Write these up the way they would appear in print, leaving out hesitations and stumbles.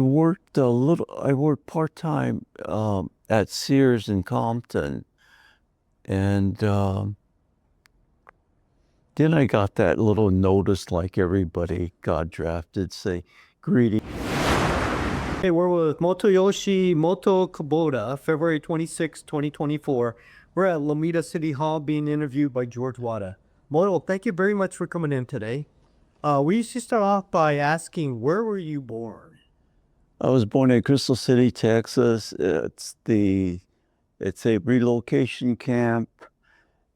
I worked part-time at Sears in Compton, and then I got that little notice like everybody got drafted, say, greeting. Hey, we're with Motoyoshi Moto Kubota, February 26, 2024. We're at Lomita City Hall being interviewed by George Wada. Moto, thank you very much for coming in today. We used to start off by asking, where were you born? I was born in Crystal City, Texas. It's a relocation camp,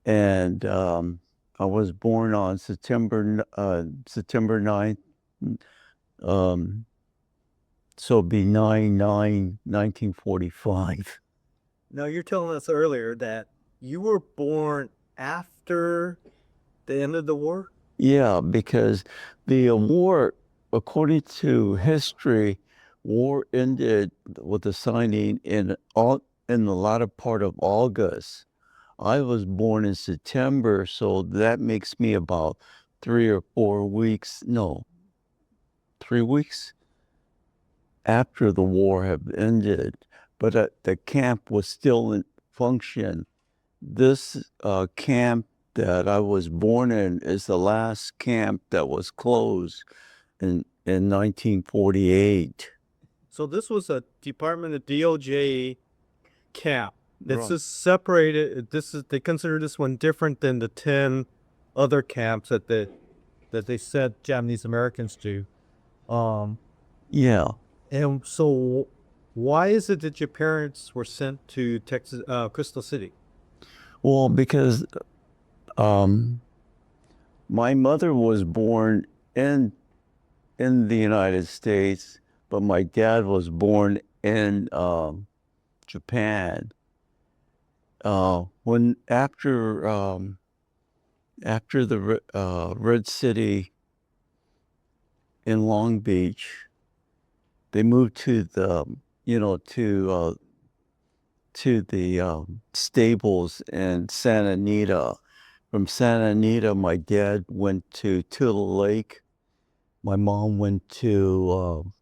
and I was born on September 9th. So it'd be 9/9/1945. Now, you're telling us earlier that you were born after the end of the war? Yeah, because the war, according to history, war ended with the signing in the latter part of August. I was born in September, so that makes me about 3 weeks after the war had ended. But the camp was still in function. This camp that I was born in is the last camp that was closed in 1948. So this was a Department of DOJ camp. This Right. is separated. They consider this one different than the 10 other camps that they sent Japanese Americans to. Yeah. And so why is it that your parents were sent to Texas, Crystal City? Well, because my mother was born in the United States, but my dad was born in Japan. When after the Red City in Long Beach, they moved to the stables in Santa Anita. From Santa Anita, my dad went to Tule Lake. My mom went to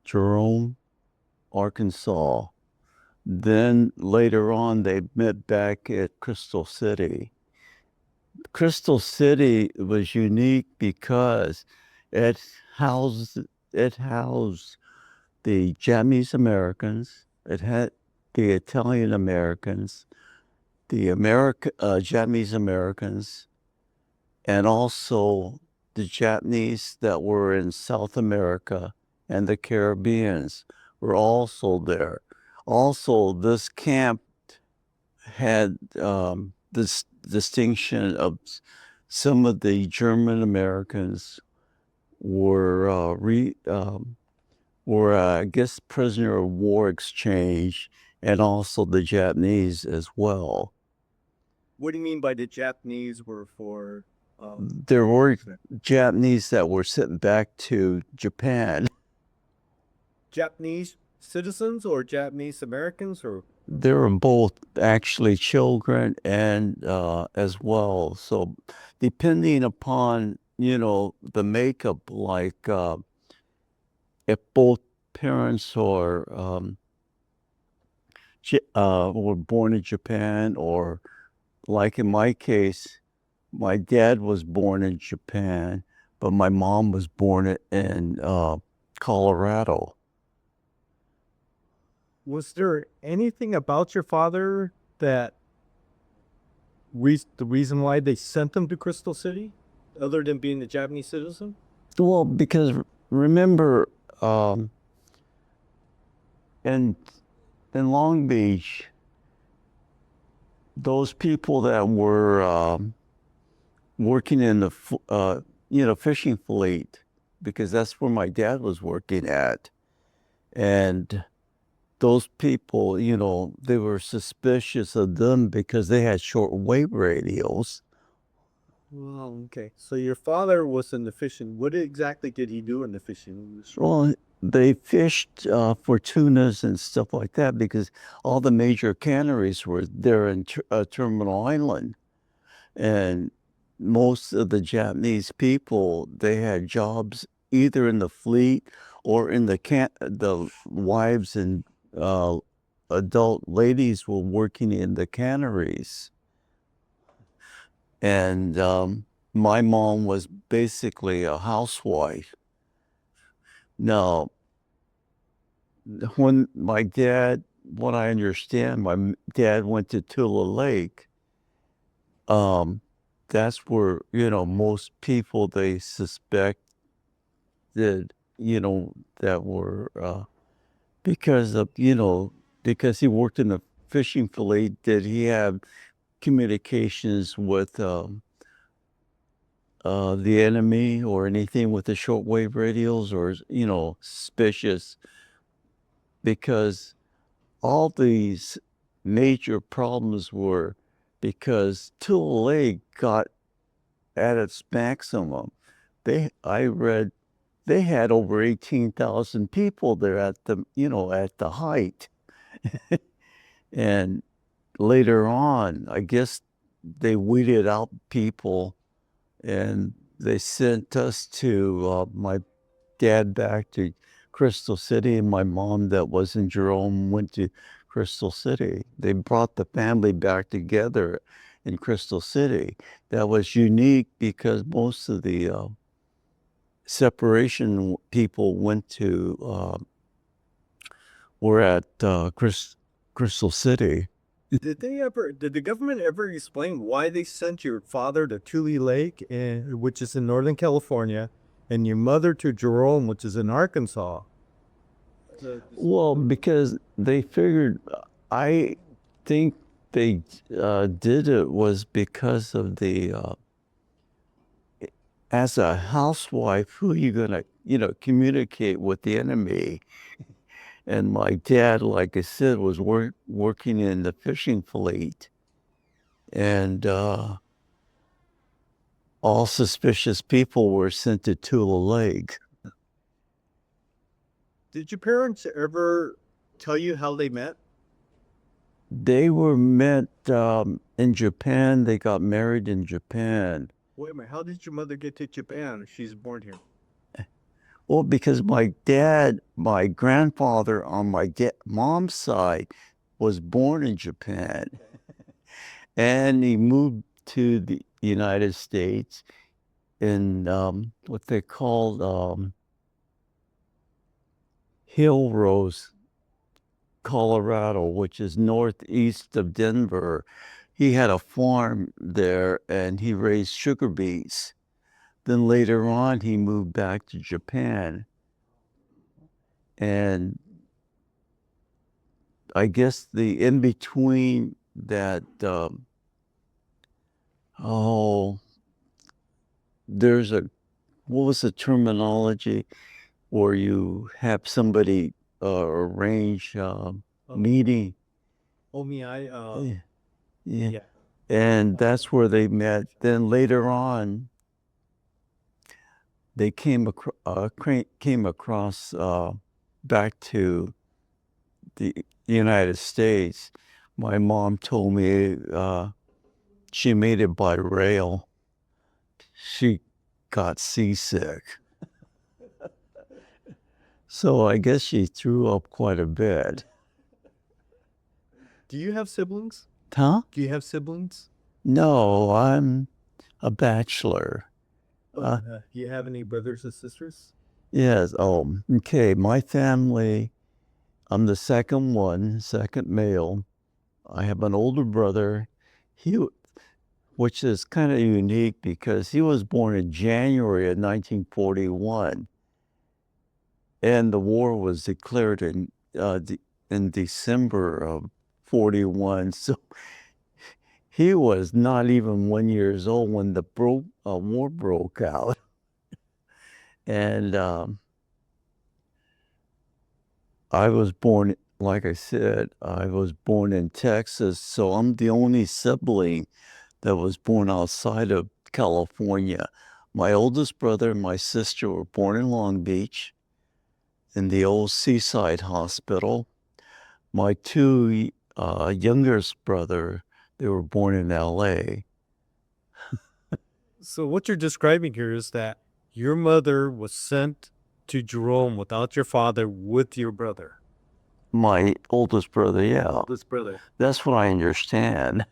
Jerome, Arkansas. Then later on, they met back at Crystal City. Crystal City was unique because it housed the Japanese Americans. It had the Italian Americans, the Japanese Americans, and also the Japanese that were in South America and the Caribbeans were also there. Also, this camp had this distinction of some of the German Americans were I guess prisoner of war exchange, and also the Japanese as well. What do you mean by the Japanese were for? There were Japanese that were sent back to Japan. Japanese citizens or Japanese Americans or? They were both actually children and as well. So depending upon, the makeup, like if both parents were born in Japan, or like in my case, my dad was born in Japan, but my mom was born in Colorado. Was there anything about your father that the reason why they sent him to Crystal City, other than being a Japanese citizen? Well, because remember, in Long Beach, those people that were working in the fishing fleet, because that's where my dad was working at, and those people, they were suspicious of them because they had shortwave radios. Well, okay. So your father was in the fishing. What exactly did he do in the fishing industry? Well, they fished for tunas and stuff like that because all the major canneries were there in Terminal Island. And most of the Japanese people, they had jobs either in the fleet or in the wives and adult ladies were working in the canneries. And my mom was basically a housewife. Now, when my dad, what I understand, my dad went to Tule Lake. That's where, most people they suspect that, that were because of, because he worked in the fishing fleet, did he have communications with the enemy or anything with the shortwave radios, or suspicious, because all these major problems were because Tule Lake got at its maximum. I read they had over 18,000 people there at the height. And later on, I guess they weeded out people, and they sent us to my dad back to Crystal City, and my mom that was in Jerome went to Crystal City. They brought the family back together in Crystal City. That was unique because most of the separation people went to were at Crystal City. Did the government ever explain why they sent your father to Tule Lake, which is in Northern California, and your mother to Jerome, which is in Arkansas? Well, because they figured, I think they did it was because of the, as a housewife, who are you going to, communicate with the enemy? And my dad, like I said, was working in the fishing fleet. And all suspicious people were sent to Tule Lake. Did your parents ever tell you how they met? They were met in Japan. They got married in Japan. Wait a minute, how did your mother get to Japan? She's born here. Well, because my grandfather on my mom's side was born in Japan, and he moved to the United States in what they called Hill Rose, Colorado, which is northeast of Denver. He had a farm there, and he raised sugar beets. Then later on, he moved back to Japan. And I guess the in between that, there's what was the terminology where you have somebody arrange meeting? Oh, Yeah. And that's where they met. Then later on, they came across back to the United States. My mom told me she made it by rail. She got seasick. So I guess she threw up quite a bit. Do you have siblings? Huh? Do you have siblings? No, I'm a bachelor. Do you have any brothers or sisters? Yes. Oh, okay. My family, I'm the second male. I have an older brother, he, which is kind of unique because he was born in January of 1941, and the war was declared in December of 41. So he was not even 1 year old when the war broke out. And I was born, like I said, I was born in Texas, so I'm the only sibling that was born outside of California. My oldest brother and my sister were born in Long Beach in the old Seaside Hospital. My two youngest brother, they were born in LA. So what you're describing here is that Your mother was sent to Jerome without your father with your brother. My oldest brother, yeah. This brother. That's what I understand.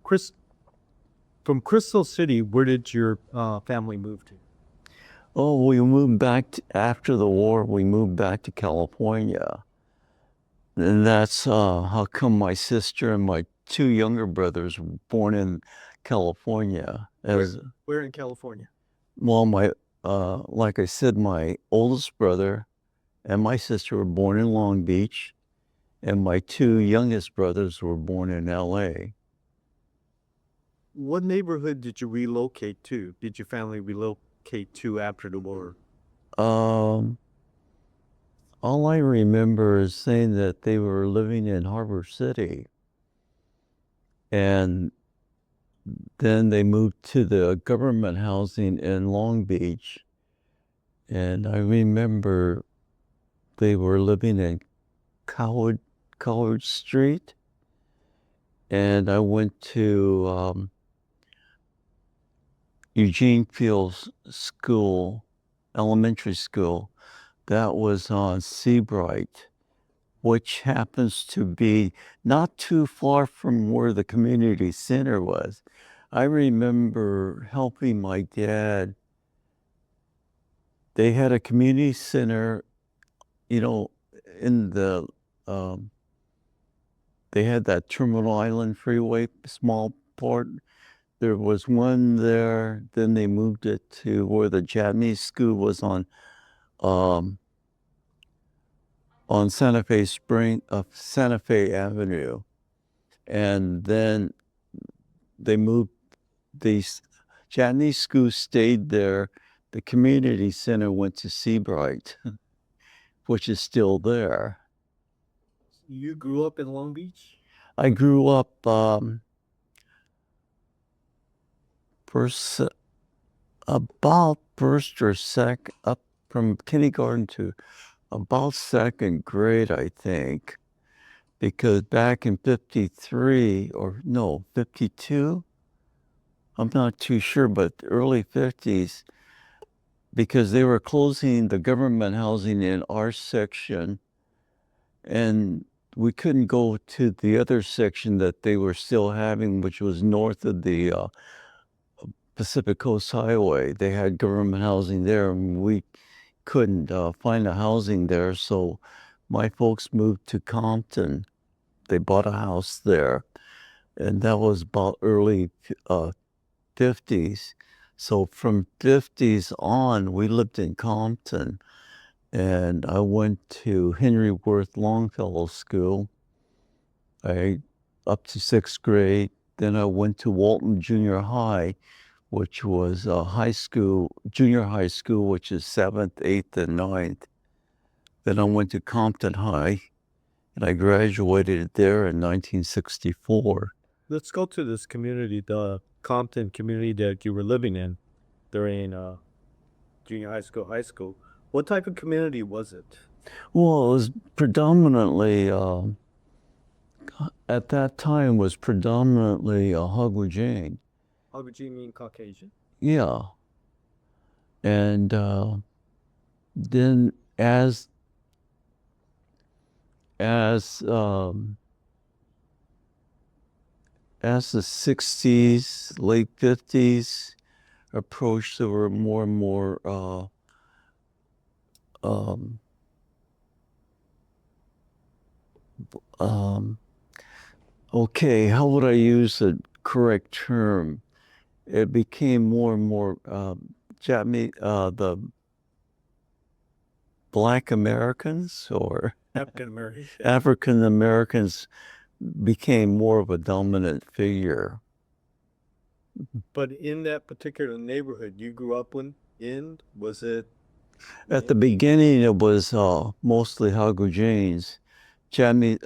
Chris, from Crystal City, where did your family move to? Oh, we moved back after the war. We moved back to California, and that's how come my sister and my two younger brothers were born in California. Where in California? Well, like I said, my oldest brother and my sister were born in Long Beach, and my two youngest brothers were born in L.A. What neighborhood did you relocate to? Did your family relocate to after the war? Um, all I remember is saying that they were living in Harbor City, and then they moved to the government housing in Long Beach. And I remember they were living in College Street. And I went to Eugene Fields School, elementary school. That was on Seabright, which happens to be not too far from where the community center was. I remember helping my dad. They had a community center, you know, in they had that Terminal Island Freeway, small part. There was one there. Then they moved it to where the Japanese school was um, on Santa Fe Avenue. And then they moved, the Japanese school stayed there. The community center went to Seabright, which is still there. You grew up in Long Beach? I grew up first, about first or second, up from kindergarten to about second grade, I think, because back in 53 or no, 52, I'm not too sure, but early 50s, because they were closing the government housing in our section, and we couldn't go to the other section that they were still having, which was north of the Pacific Coast Highway. They had government housing there, and we couldn't find a housing there. So my folks moved to Compton. They bought a house there, and that was about early 50s. So from 50s on, we lived in Compton, and I went to Henry Worth Longfellow School. Up to sixth grade. Then I went to Walton Junior High, which was junior high school, which is seventh, eighth, and ninth. Then I went to Compton High, and I graduated there in 1964. Let's go to this community, the Compton community that you were living in during junior high school, high school. What type of community was it? Well, it was predominantly, at that time, was predominantly Hagujing. How would you mean Caucasian? Yeah. And then as the 60s, late 50s approached, there were more and more okay, how would I use the correct term? It became more and more Japanese, the Black Americans or African American. African Americans became more of a dominant figure. But in that particular neighborhood you grew up in, was it? At the beginning, it was mostly Hagujins, Japanese,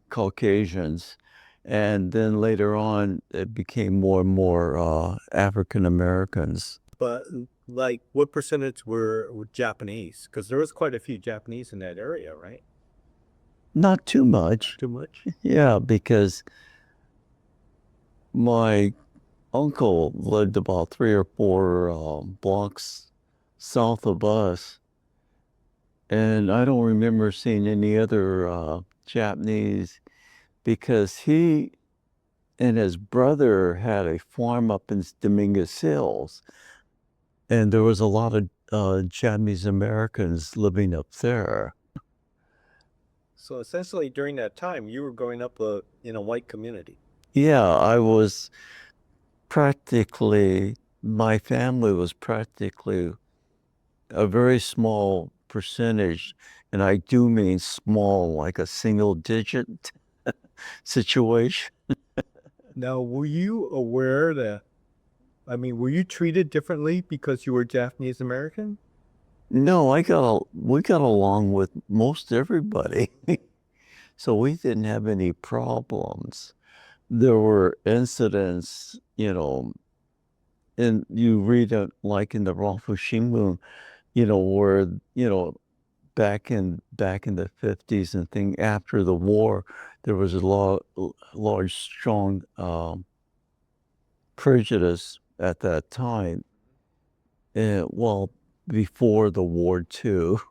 Caucasians, and then later on, it became more and more African Americans. But like, what percentage were Japanese? Because there was quite a few Japanese in that area, right? Not too much. Too much? Yeah, because my uncle lived about 3 or 4 blocks south of us, and I don't remember seeing any other Japanese because he and his brother had a farm up in Dominguez Hills, and there was a lot of Japanese Americans living up there. So essentially, during that time, you were growing up in a white community. Yeah, I was practically, my family was practically a very small percentage, and I do mean small, like a single digit situation. Now, were you aware that, I mean, were you treated differently because you were Japanese American? No, we got along with most everybody. So we didn't have any problems. There were incidents, and you read it like in the Rafu Shimbun, where, back in the 50s and thing after the war, there was a large, strong prejudice at that time. Well, before the war too,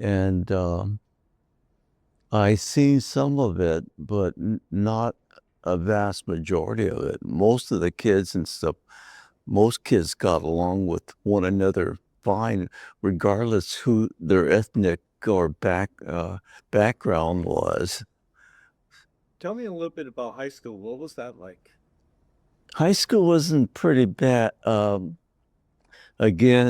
and I seen some of it, but not a vast majority of it. Most of the kids and stuff, most kids got along with one another fine, regardless who their ethnic or background was. Tell me a little bit about high school. What was that like? High school wasn't pretty bad. Again,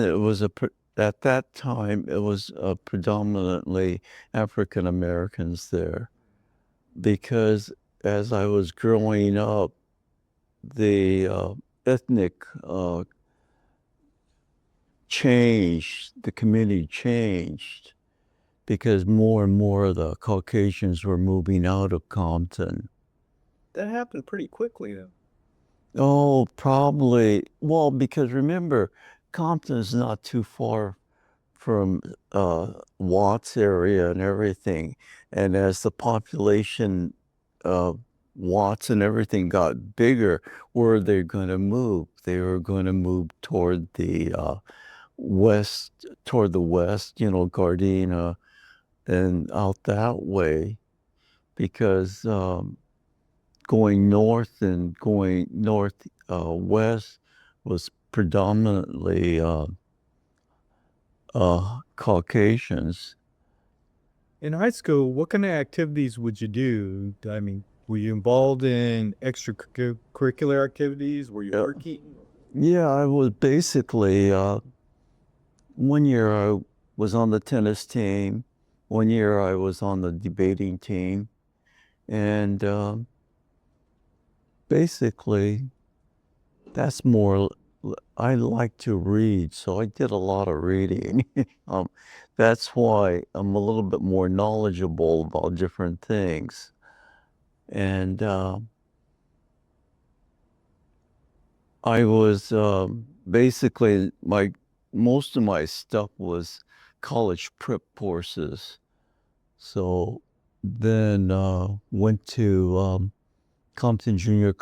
at that time it was predominantly African Americans there because as I was growing up, the ethnic changed, the community changed because more and more of the Caucasians were moving out of Compton. That happened pretty quickly, though. Oh, probably. Well, because remember, Compton is not too far from Watts area and everything. And as the population of Watts and everything got bigger, where are they going to move? They were going to move toward the west, Gardena and out that way, because going north and going north west was predominantly Caucasians. In high school, what kind of activities would you do? I mean, were you involved in extracurricular activities? Were you Yeah, working? yeah, I was basically 1 year I was on the tennis team, 1 year I was on the debating team, and basically that's more. I like to read, so I did a lot of reading. um, that's why I'm a little bit more knowledgeable about different things. And I was basically most of my stuff was college prep courses. So then went to Compton Junior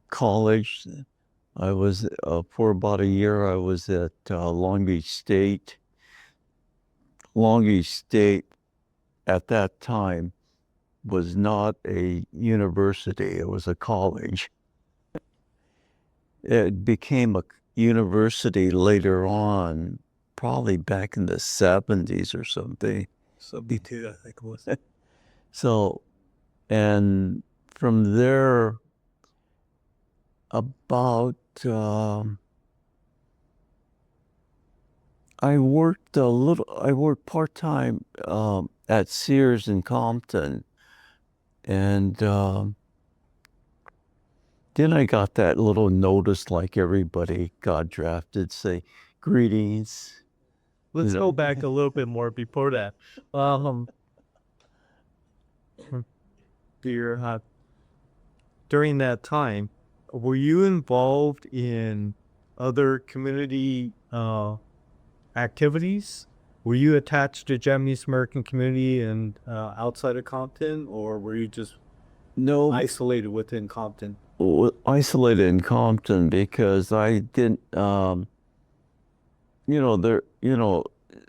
College. I was for about a year. I was at Long Beach State. Long Beach State at that time was not a university; it was a college. It became a university later on, probably back in the 70s or something. 72, I think it was. So, and from there, about I worked part-time at Sears in Compton, and then I got that little notice like everybody got drafted, say, greetings. Let's go back a little bit more before that. Um, dear, during that time, were you involved in other community activities? Were you attached to Japanese American community and outside of Compton, or were you just No, isolated within Compton? isolated in Compton because I didn't,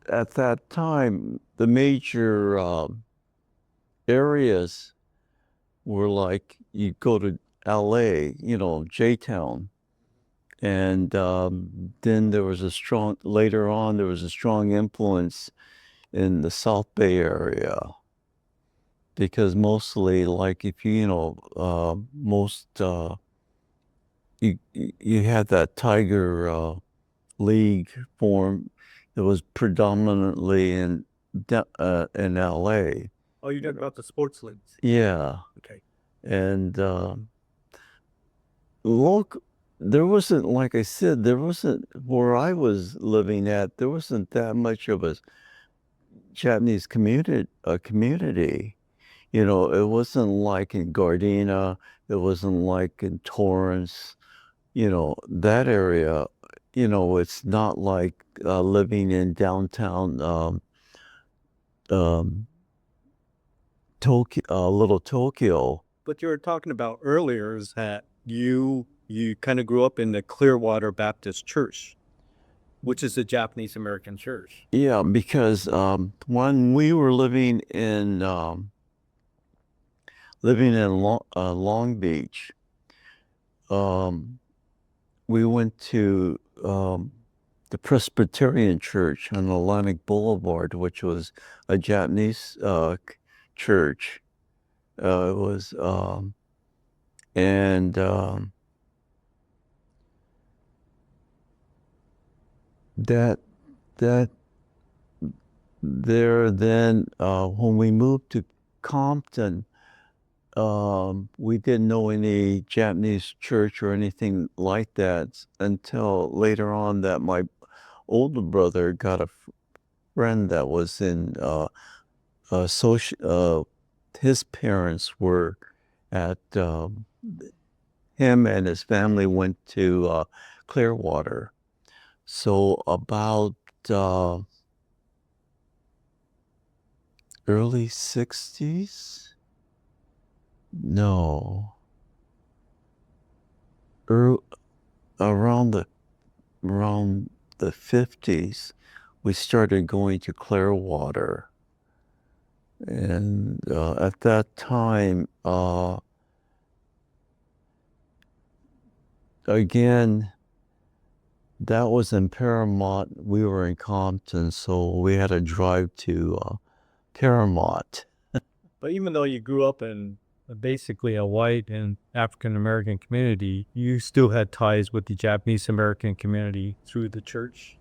at that time, the major areas were like you go to LA, J-Town. And then later on, there was a strong influence in the South Bay area because mostly, like, if you had that Tiger League form that was predominantly in LA. Oh, you're talking about the sports leagues. Yeah. Okay. And look, there wasn't, like I said, there wasn't where I was living at, there wasn't that much of a Japanese community. It wasn't like in Gardena, it wasn't like in Torrance, that area. It's not like living in downtown um, Tokyo, little Tokyo. What you were talking about earlier is that you kind of grew up in the Clearwater Baptist Church, which is a Japanese American church. Yeah, because when we were living in Long Beach, we went to the Presbyterian Church on Atlantic Boulevard, which was a Japanese church. It was, and that that there then when we moved to Compton, we didn't know any Japanese church or anything like that until later on that my older brother got a friend that was in his parents were at him and his family went to Clearwater. So about uh, early 60s? No. Er, around the 50s, we started going to Clearwater. And at that time, again, that was in Paramount. We were in Compton, so we had to drive to Paramount. But even though you grew up in basically a white and African American community, you still had ties with the Japanese American community through the church.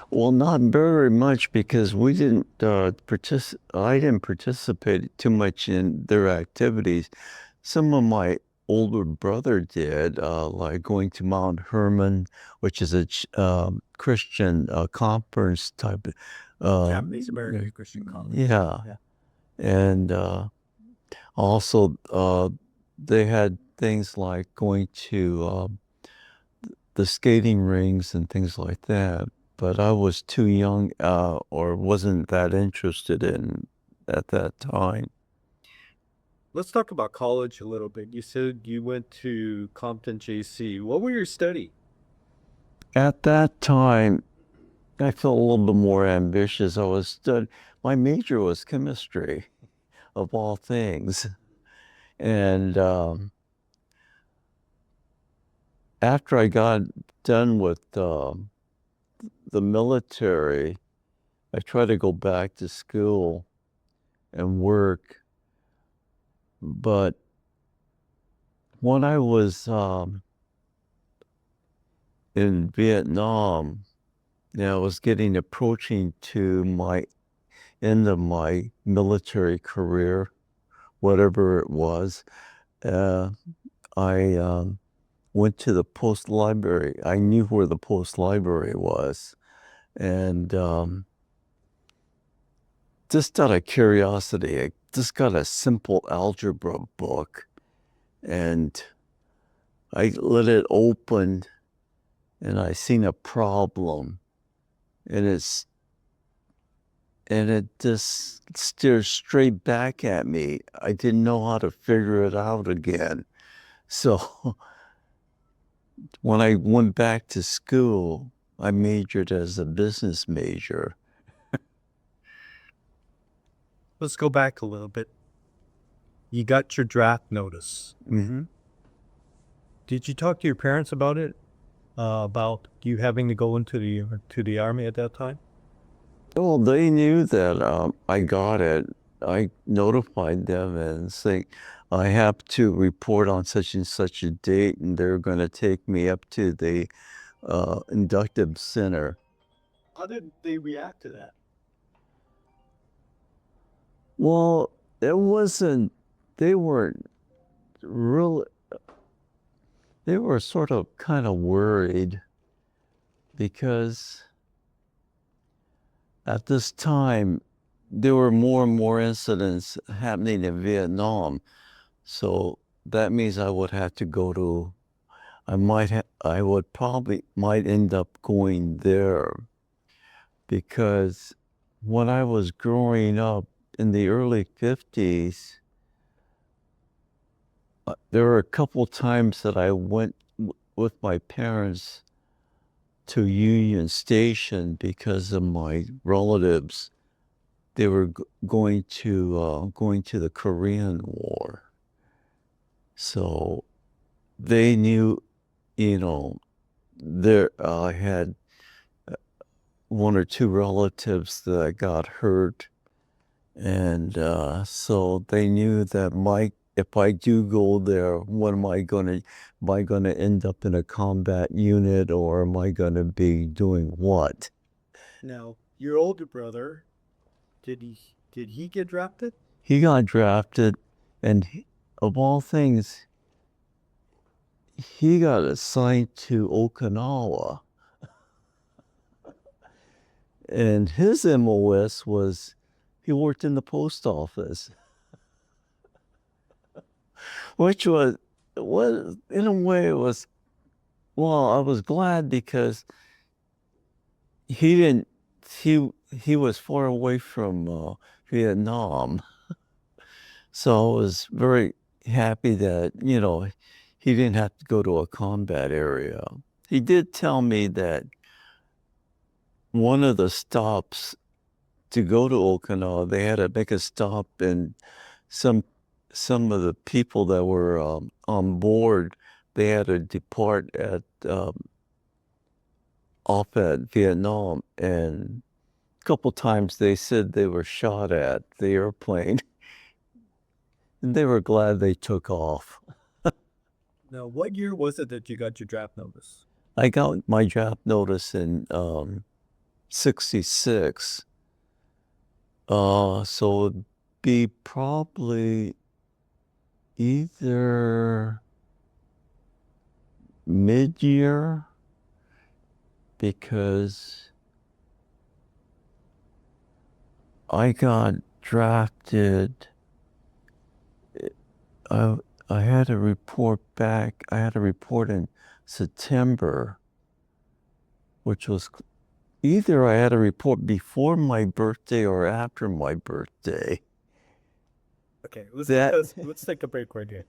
Well, not very much because we didn't I didn't participate too much in their activities. Some of my older brother did, like going to Mount Hermon, which is a Christian conference type. Japanese American Christian college. Yeah, Yeah. and also they had things like going to the skating rings and things like that. But I was too young or wasn't that interested in at that time. Let's talk about college a little bit. You said you went to Compton JC. What were your study? At that time, I felt a little bit more ambitious. My major was chemistry, of all things. And after I got done with the military, I tried to go back to school and work. But when I was in Vietnam, I was getting approaching to my end of my military career, whatever it was. Uh, I went to the post library. I knew where the post library was, and just out of curiosity, I just got a simple algebra book, and I let it open, and I seen a problem, and and it just stared straight back at me. I didn't know how to figure it out again. So when I went back to school, I majored as a business major. Let's go back a little bit. You got your draft notice. Mm-hmm. Did you talk to your parents about it? About you having to go into the army at that time? Well, they knew that I got it. I notified them and saying I have to report on such and such a date, and they're going to take me up to the inductive center. How did they react to that? Well, it wasn't. They weren't really. They were sort of kind of worried because at this time there were more and more incidents happening in Vietnam. So that means I would have to go to, I would probably might end up going there because when I was growing up in the early 50s, there were a couple times that I went with my parents to Union Station because of my relatives. They were going to the Korean War. So they knew, you know, there I had one or two relatives that got hurt, and so they knew that if I do go there, what am I gonna end up in a combat unit, or am I gonna be doing what? Now, your older brother, did he get drafted? He got drafted, and of all things, he got assigned to Okinawa. And his MOS was he worked in the post office, which was in a way it was, well, I was glad because he didn't he was far away from Vietnam. So I was very happy that, he didn't have to go to a combat area. He did tell me that one of the stops to go to Okinawa, they had to make a stop, and some of the people that were on board, they had to depart at off at Vietnam, and a couple times they said they were shot at the airplane, and they were glad they took off. Now, what year was it that you got your draft notice? I got my draft notice in '66. So it'd be probably either mid-year, because I got drafted. I had to report back. I had to report in September, which was either I had to report before my birthday or after my birthday. Okay, let's That let's take a break right here.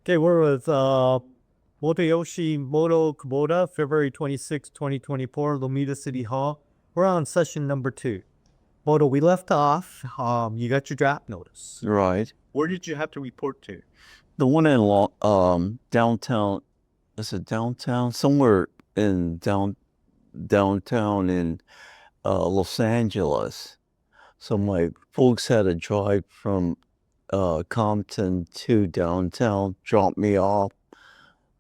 Okay, we're with Motoyoshi Moto Kubota, February 26, 2024, Lomita City Hall. We're on session number 2. Moto, we left off. You got your draft notice. right. Where did you have to report to? The one in downtown. Is it downtown? Somewhere in downtown in Los Angeles. So my folks had to drive from Compton to downtown, drop me off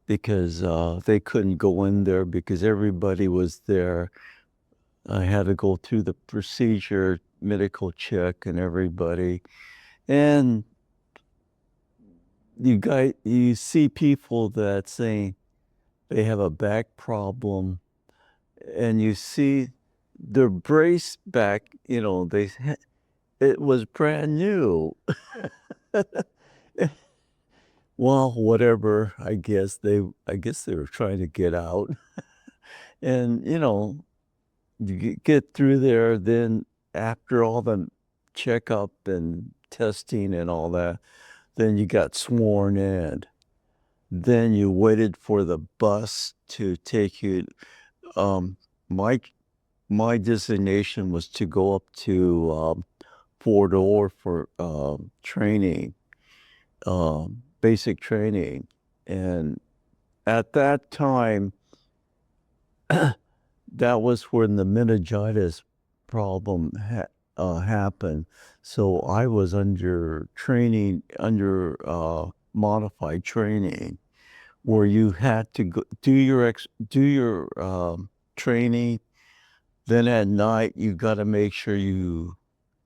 because they couldn't go in there because everybody was there. I had to go through the procedure, medical check, and everybody. And you see people that saying they have a back problem, and you see their brace back, it was brand new. Well, whatever, I guess they were trying to get out. And you get through there, then after all the checkup and testing and all that, then you got sworn in. Then you waited for the bus to take you. Um, my my designation was to go up to Fort Ord for training, basic training, and at that time, that was when the meningitis problem happened. So I was under training, under modified training, where you had to go, do your training. Then at night, you got to make sure you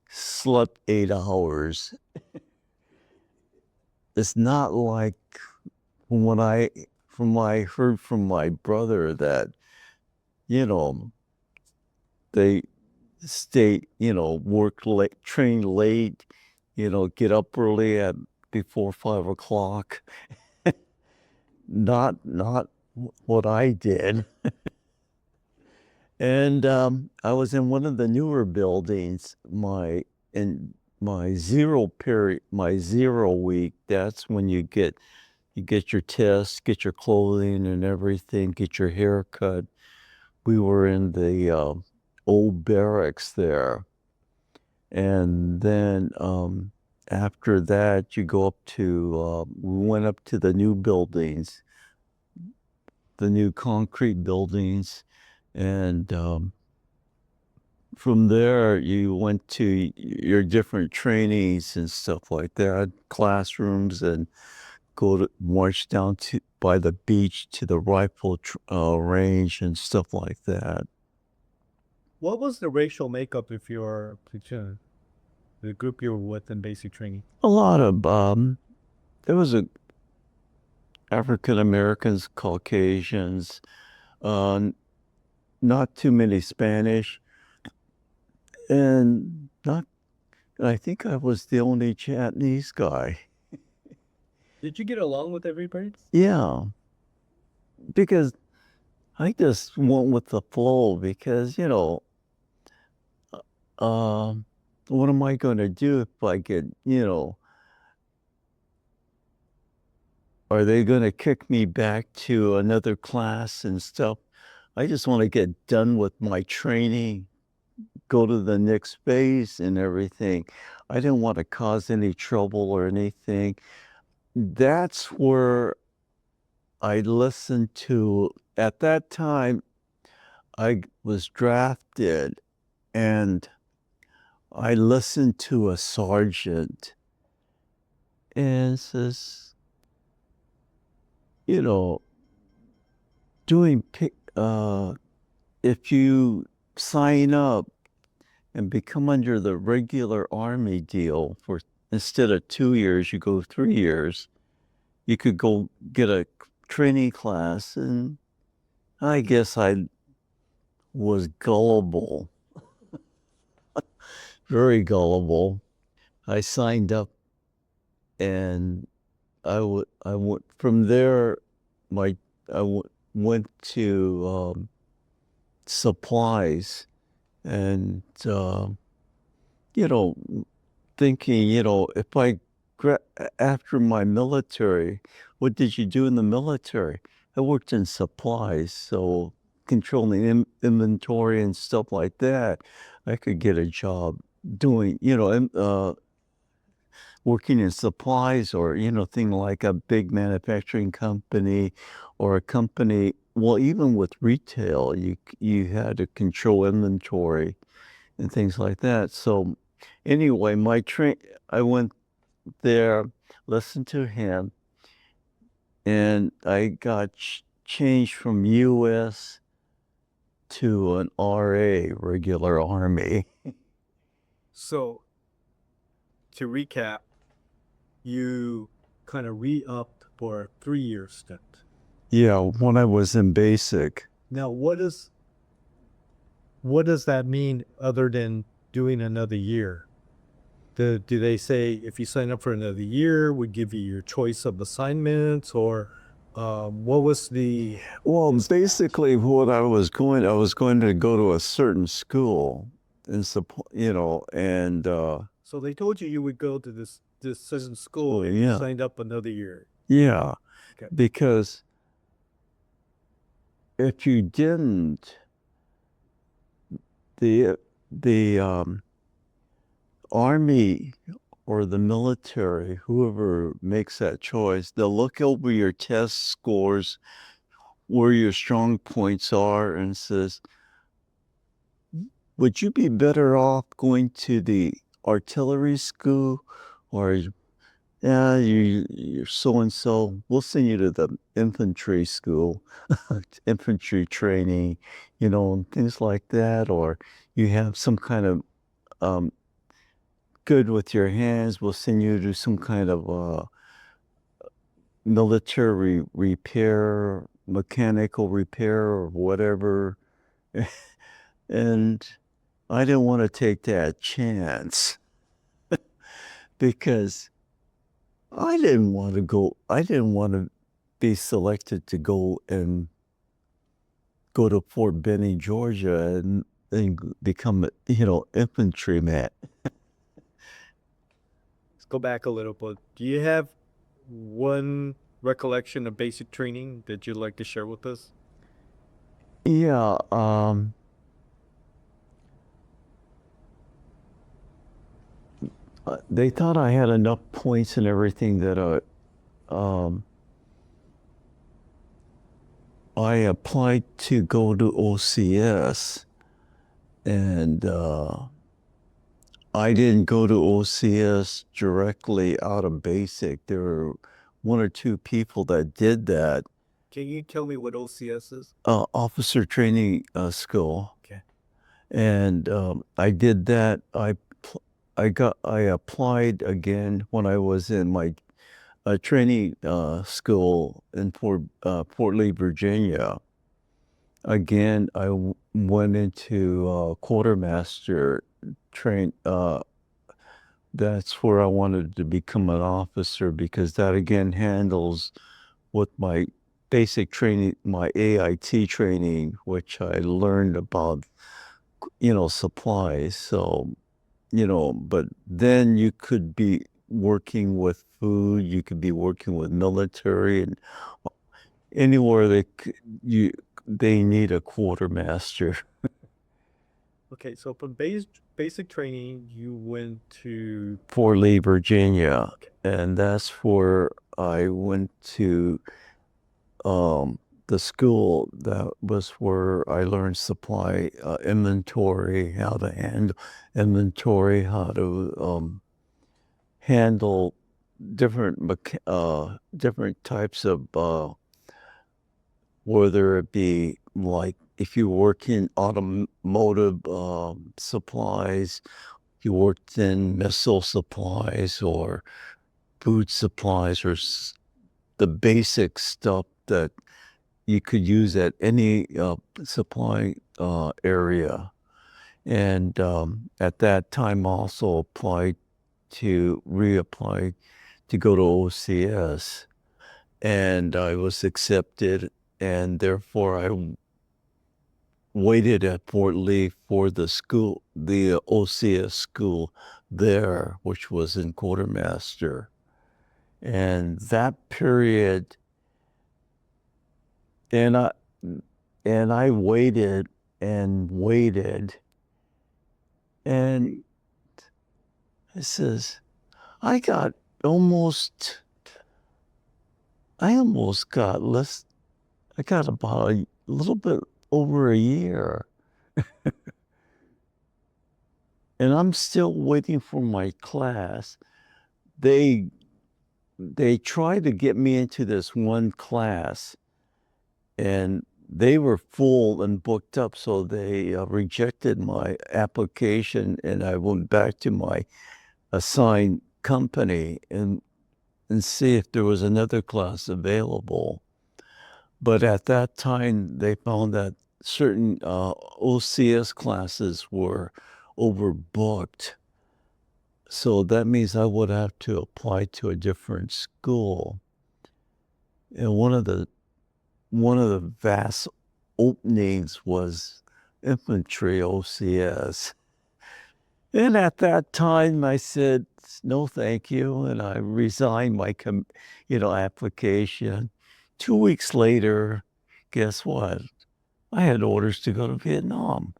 slept 8 hours. It's not like from what I heard from my brother that, you know, they work late, train late, get up early at before 5 o'clock. Not what I did. And I was in one of the newer buildings. In my my 0 week. That's when you get your tests, get your clothing and everything, get your hair cut. We were in the old barracks there, and then after that, you go up to. We went up to the new buildings, the new concrete buildings, and from there you went to your different trainings and stuff like that, classrooms, and go to march down to by the beach to the rifle range and stuff like that. What was the racial makeup of your platoon, the group you were with in basic training? A lot of there was a African Americans, Caucasians, not too many Spanish, and not. I think I was the only Japanese guy. Did you get along with everybody? Yeah, because I just went with the flow because, what am I going to do if I get, are they going to kick me back to another class and stuff? I just want to get done with my training, go to the next phase and everything. I didn't want to cause any trouble or anything. That's where I listened to, at that time, I was drafted and I listened to a sergeant and says, you know, doing if you sign up and become under the regular Army deal for instead of 2 years, you go 3 years, you could go get a training class. And I guess I was gullible, very gullible. I signed up and I went from there. My went to supplies, and you know, thinking, if after my military, what did you do in the military? I worked in supplies, so controlling inventory and stuff like that. I could get a job doing, working in supplies, or thing like a big manufacturing company or a company. Well, even with retail, you had to control inventory and things like that. So anyway, I went there, listened to him, and I got changed from US to an RA, regular Army. So, to recap, you kind of re-upped for a 3-year stint. Yeah, when I was in basic. Now, what does that mean other than doing another year? Do they say if you sign up for another year, we give you your choice of assignments, or what was the? Well, basically, I was going to go to a certain school, and support, and So they told you would go to this certain school and you yeah, signed up another year. yeah, Okay. because if you didn't, the army or the military, whoever makes that choice, they'll look over your test scores, where your strong points are, and says, would you be better off going to the artillery school, or yeah, you're so and so, we'll send you to the infantry school, infantry training, and things like that, or you have some kind of good with your hands, we'll send you to some kind of military repair, mechanical repair, or whatever. And I didn't want to take that chance because I didn't want to be selected to go to Fort Benning, Georgia, and become infantryman. Let's go back a little bit. Do you have one recollection of basic training that you'd like to share with us? Yeah, they thought I had enough points and everything that I applied to go to OCS, and I didn't go to OCS directly out of basic. There were one or two people that did that. Can you tell me what OCS is? Officer training school, Okay. and I did that. I applied again when I was in my training school in Fort Lee, Virginia. Again, went into quartermaster train. That's where I wanted to become an officer, because that again handles with my basic training, my AIT training, which I learned about, supplies. So, but then you could be working with food, you could be working with military, and anywhere they need a quartermaster. Okay, so from basic training, you went to Fort Lee, Virginia, and that's where I went to the school. That was where I learned supply inventory, how to handle inventory, how to handle different types of whether it be like if you work in automotive supplies, you worked in missile supplies or food supplies, or the basic stuff that you could use at any supply area. And at that time, also reapply to go to OCS, and I was accepted, and therefore I waited at Fort Lee for the school, the OCS school there, which was in Quartermaster. And that period, and I waited and waited, and it says I got almost, I almost got less. I got about a little bit over a year, and I'm still waiting for my class. They tried to get me into this one class, and they were full and booked up, so they rejected my application, and I went back to my assigned company and see if there was another class available. But at that time, they found that certain OCS classes were overbooked. So that means I would have to apply to a different school. And one of the vast openings was infantry OCS. And at that time, I said, no, thank you. And I resigned my, application. 2 weeks later, guess what? I had orders to go to Vietnam.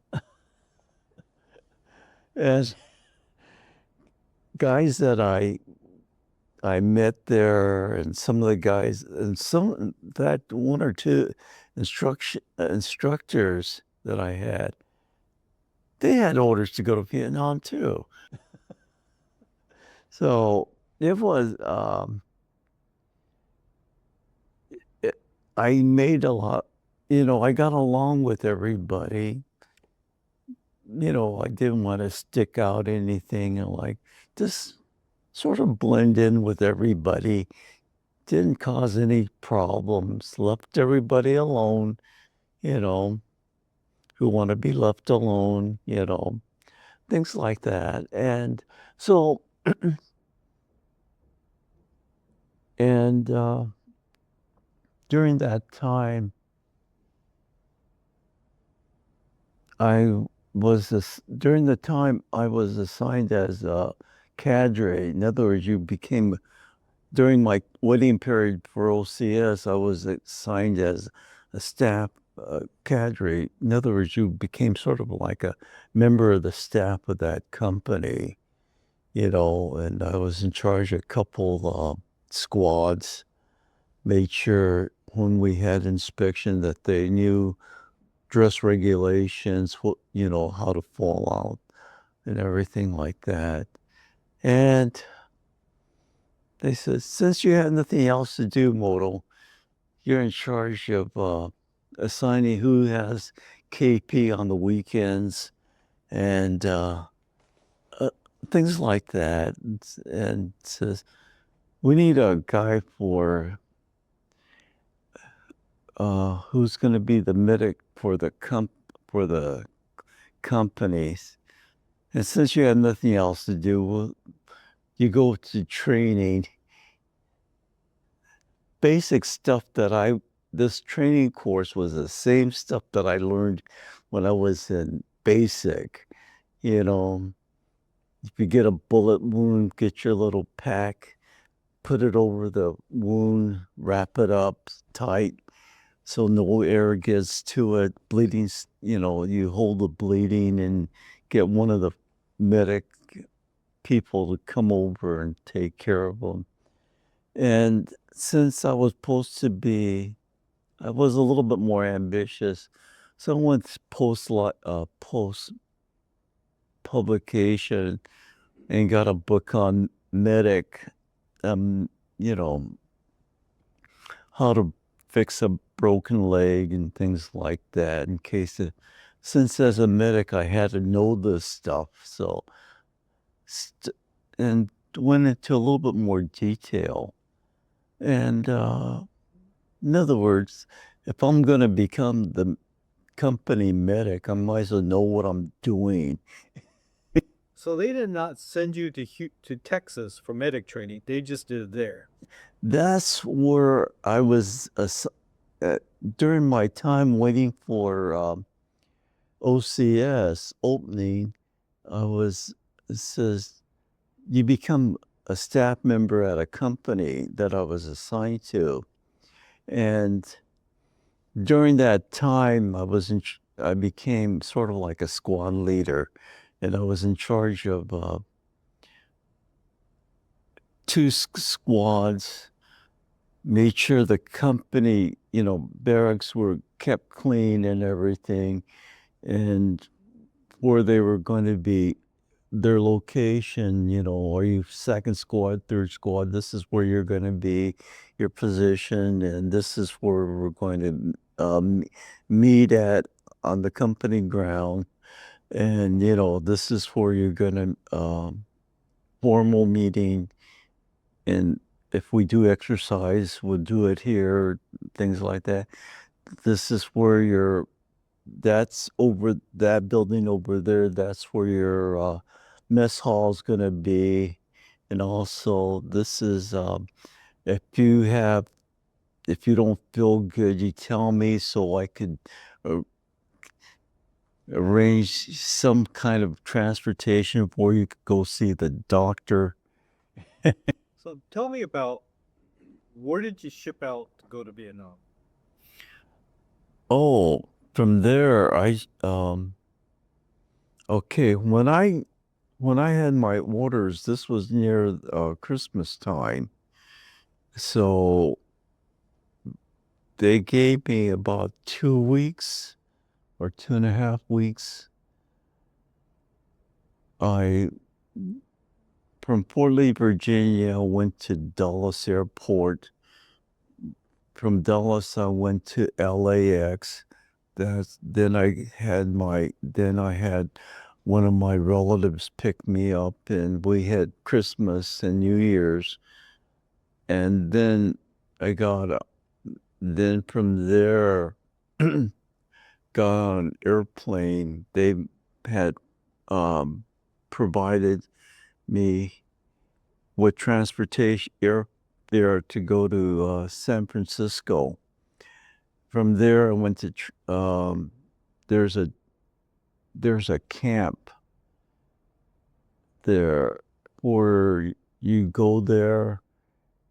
As guys that I met there, and some of the guys, and some that one or two instructors that I had, they had orders to go to Vietnam too. So it was, I made a lot, I got along with everybody. I didn't want to stick out anything and like just sort of blend in with everybody. Didn't cause any problems, left everybody alone, you know, who want to be left alone, things like that. And so, and during that time, during the time I was assigned as a cadre. In other words, during my waiting period for OCS, I was assigned as a staff cadre. In other words, you became sort of like a member of the staff of that company, and I was in charge of a couple squads, made sure when we had inspection that they knew dress regulations, how to fall out and everything like that. And they said, since you have nothing else to do, Moto, you're in charge of assigning who has KP on the weekends and uh, things like that. And says, we need a guy who's going to be the medic for the companies. And since you have nothing else to do, well, you go to training. Basic stuff this training course was the same stuff that I learned when I was in basic. If you get a bullet wound, get your little pack, put it over the wound, wrap it up tight so no air gets to it. Bleeding, you hold the bleeding and get one of the medic people to come over and take care of them. And since I was supposed to be, I was a little bit more ambitious. So I went post publication and got a book on medic, um, you know, how to fix a broken leg and things like that. Since as a medic, I had to know this stuff. So, and went into a little bit more detail. And in other words, if I'm going to become the company medic, I might as well know what I'm doing. So they did not send you to Texas for medic training. They just did it there. That's where I was during my time waiting for OCS opening. It says you become a staff member at a company that I was assigned to. And during that time, I became sort of like a squad leader, and I was in charge of two squads. Made sure the company, barracks were kept clean and everything, and where they were going to be, their location, are you second squad, third squad? This is where you're going to be, your position, and this is where we're going to meet at on the company ground. And, this is where you're going to formal meeting. And if we do exercise, we'll do it here, things like that. This is where that's over that building over there. That's where your mess hall is going to be. And also, this is if if you don't feel good, you tell me so I could uh, arrange some kind of transportation where you could go see the doctor. So tell me about where did you ship out to go to Vietnam? Oh, from there, okay, when I had my orders, this was near Christmas time. So they gave me about 2 weeks or 2.5 weeks. I from Fort Lee, Virginia, went to Dulles Airport. From Dulles, I went to LAX. Then I had one of my relatives pick me up, and we had Christmas and New Year's. And then I got then from there got on an airplane. They had provided me with transportation air there to go to San Francisco. From there, I went to there's a camp there where you go there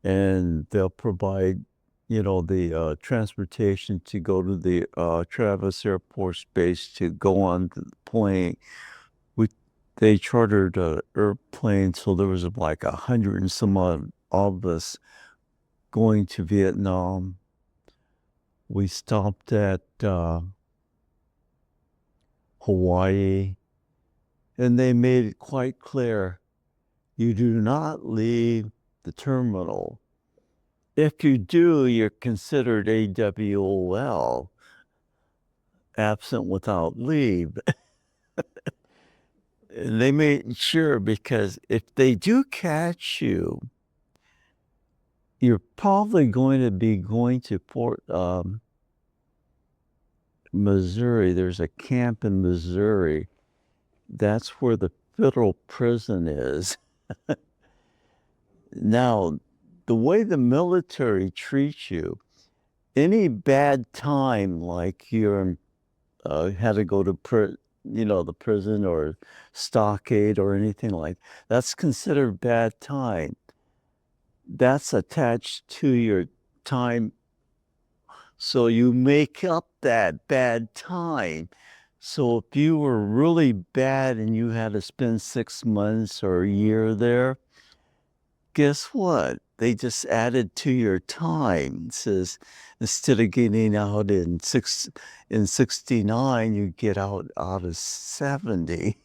and they'll provide the transportation to go to the Travis Air Force Base to go on the plane. They chartered an airplane, so there was like 100 and some odd of us going to Vietnam. We stopped at Hawaii, and they made it quite clear you do not leave the terminal. If you do, you're considered AWOL, absent without leave. And they made sure, because if they do catch you, you're probably going to be going to Fort Missouri. There's a camp in Missouri. That's where the federal prison is. Now, the way the military treats you, any bad time, like you're had to go to the prison or stockade or anything like, that's considered bad time. That's attached to your time, so you make up that bad time. So if you were really bad and you had to spend 6 months or a year there, guess what? They just added to your time. It says instead of getting out in 69, you get out of 70.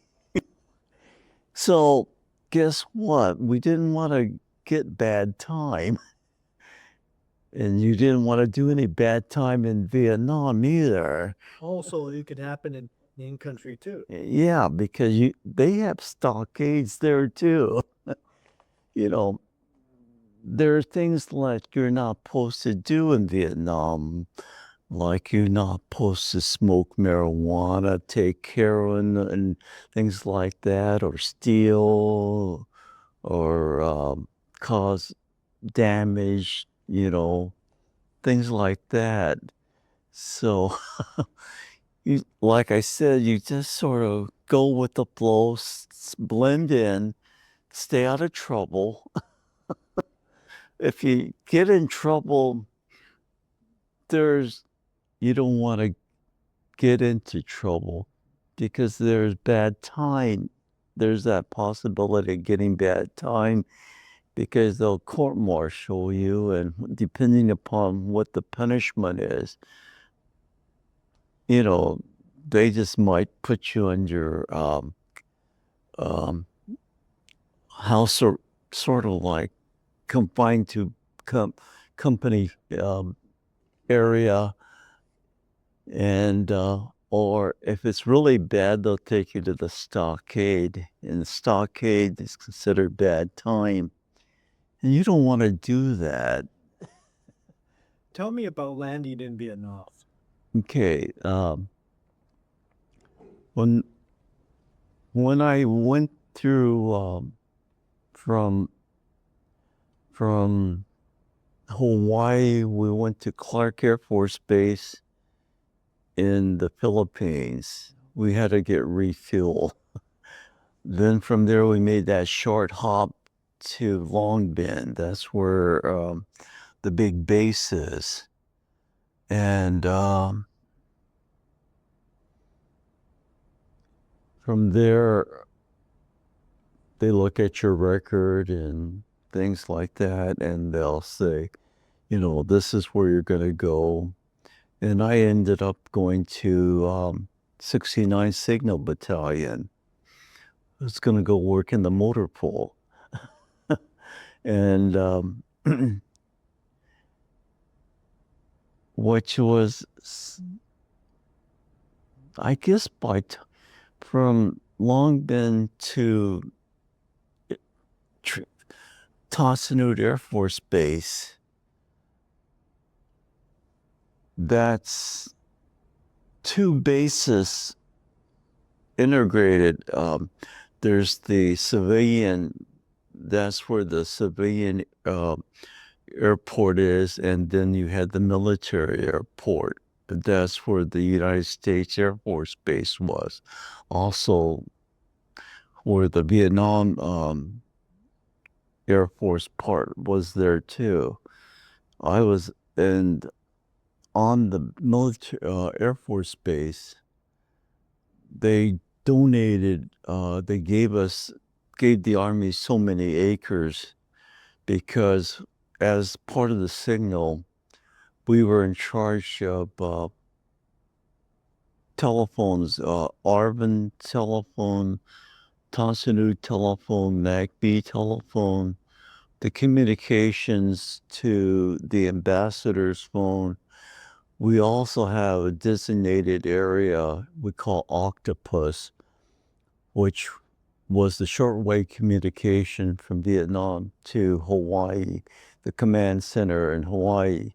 So guess what? We didn't want to get bad time. And you didn't want to do any bad time in Vietnam either. Also, it could happen in country too. Yeah, because they have stockades there too. You know, there are things like you're not supposed to do in Vietnam, like you're not supposed to smoke marijuana, take heroin, and things like that, or steal, or cause damage, things like that. So, like I said, you just sort of go with the flow, blend in, stay out of trouble. If you get in trouble, you don't want to get into trouble, because there's bad time. There's that possibility of getting bad time, because they'll court martial you, and depending upon what the punishment is, they just might put you under um, house, or sort of like confined to company area, and or if it's really bad, they'll take you to the stockade, and the stockade is considered bad time, and you don't want to do that. Tell me about landing in Vietnam. Okay, when I went through from from Hawaii, we went to Clark Air Force Base in the Philippines. we had to get refuel. Then from there, we made that short hop to Long Bend. That's where the big base is. And from there, they look at your record and things like that, and they'll say, you know, this is where you're going to go. And I ended up going to 69 Signal Battalion. I was going to go work in the motor pool. And which was, I guess, from Long Bend to Nhut Air Force Base, that's 2 bases integrated. There's the civilian, that's where the civilian airport is, and then you had the military airport. That's where the United States Air Force Base was. Also, where the Vietnam Air Force part was there too. I was on the military Air Force Base. They donated. They gave the Army so many acres because, as part of the signal, we were in charge of telephones, Arvin telephone, Tonsinu telephone, NACB telephone, the communications to the ambassador's phone. We also have a designated area we call Octopus, which was the shortwave communication from Vietnam to Hawaii, the command center in Hawaii,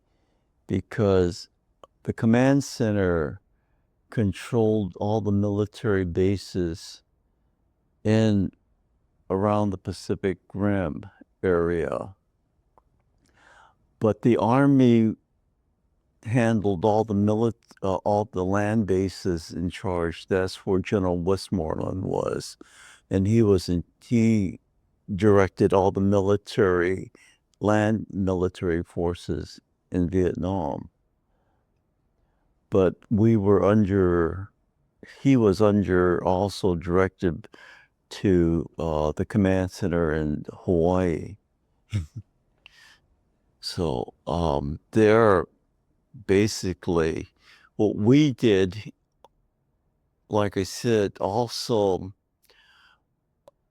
because the command center controlled all the military bases in around the Pacific Rim area. But the Army handled all the land bases in charge. That's where General Westmoreland was. And he directed all the land military forces in Vietnam. But he was also directed to the command center in Hawaii. So there, basically, what we did, like I said, also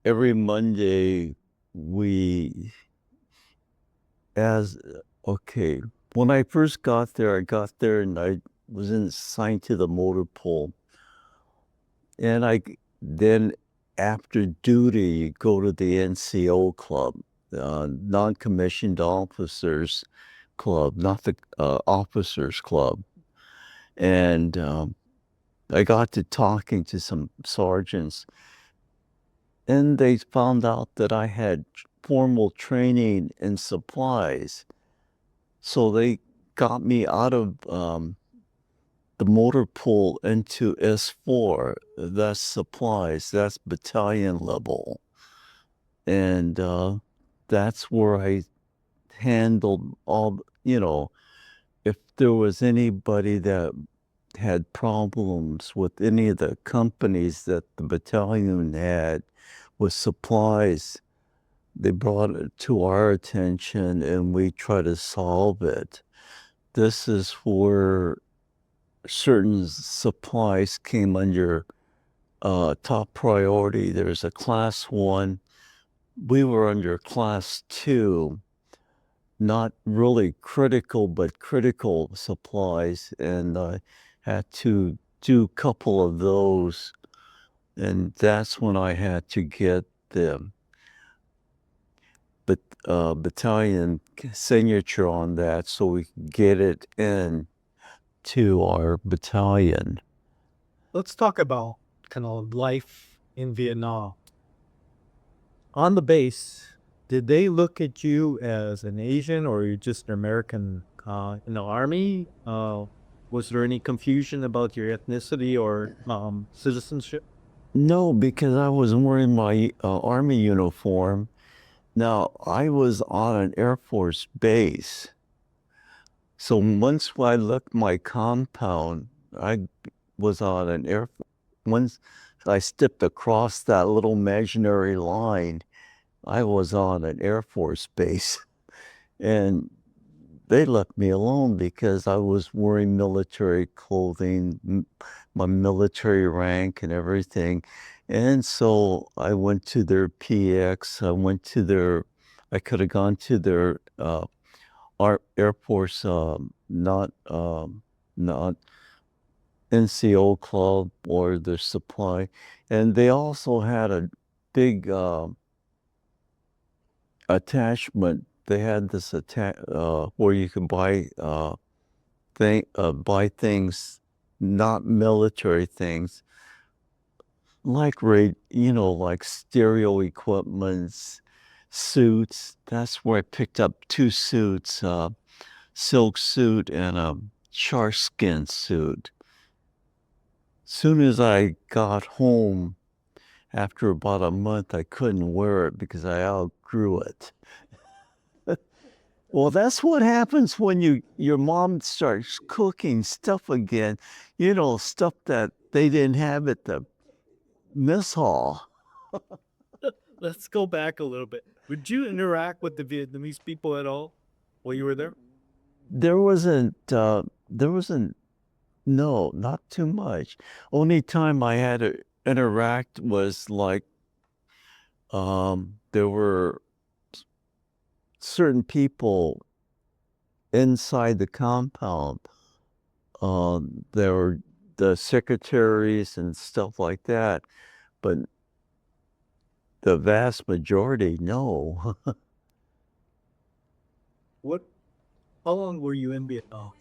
every Monday when I first got there, and I was assigned to the motor pool. And then after duty, you go to the NCO club, non-commissioned officers club, not the officers club. And I got to talking to some sergeants, and they found out that I had formal training in supplies. So they got me out of the motor pool into S4. That's supplies, that's battalion level. And that's where I handled all, if there was anybody that had problems with any of the companies that the battalion had with supplies, they brought it to our attention and we try to solve it. This is where certain supplies came under top priority. There's a class 1. We were under class 2, not really critical, but critical supplies. And I had to do a couple of those. And that's when I had to get the battalion signature on that so we could get it in to our battalion. Let's talk about kind of life in Vietnam. On the base, did they look at you as an Asian or you're just an American in the Army? Was there any confusion about your ethnicity or citizenship? No, because I was wearing my Army uniform. Now, I was on an Air Force base. So once I left my compound, I was on an Air Force. Once I stepped across that little imaginary line, I was on an Air Force base. And they left me alone because I was wearing military clothing, my military rank and everything. And so I went to their PX. I could have gone to their Air Force, not NCO club or their supply. And they also had a big attachment. They had this where you could buy buy things, not military things, like like stereo equipments, suits. That's where I picked up 2 suits, silk suit and a shark skin suit. Soon as I got home, after about a month, I couldn't wear it because I outgrew it. Well, that's what happens when your mom starts cooking stuff again, stuff that they didn't have at the mess hall. Let's go back a little bit. Would you interact with the Vietnamese people at all while you were there? There wasn't, no, not too much. Only time I had to interact was like, there were certain people inside the compound. There were the secretaries and stuff like that, but the vast majority, no. What? How long were you in Vietnam?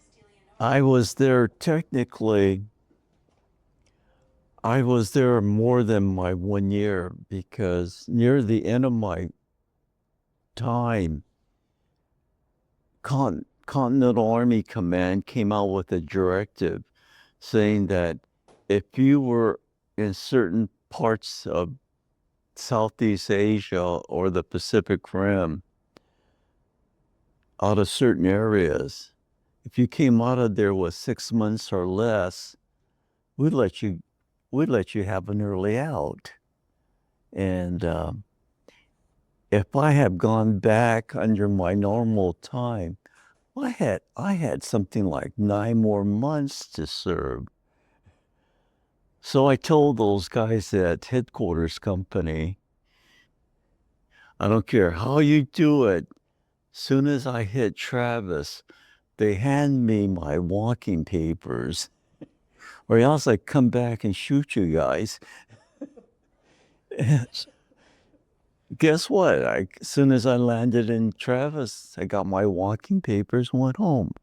I was there technically, I was there more than my 1 year because near the end of my time, Continental Army Command came out with a directive saying that if you were in certain parts of Southeast Asia or the Pacific Rim, out of certain areas, if you came out of there with 6 months or less, we'd let you have an early out. And if I had gone back under my normal time, I had something like 9 more months to serve. So I told those guys at headquarters company, I don't care how you do it. Soon as I hit Travis, they hand me my walking papers, or else I come back and shoot you guys. Guess what? As soon as I landed in Travis, I got my walking papers and went home.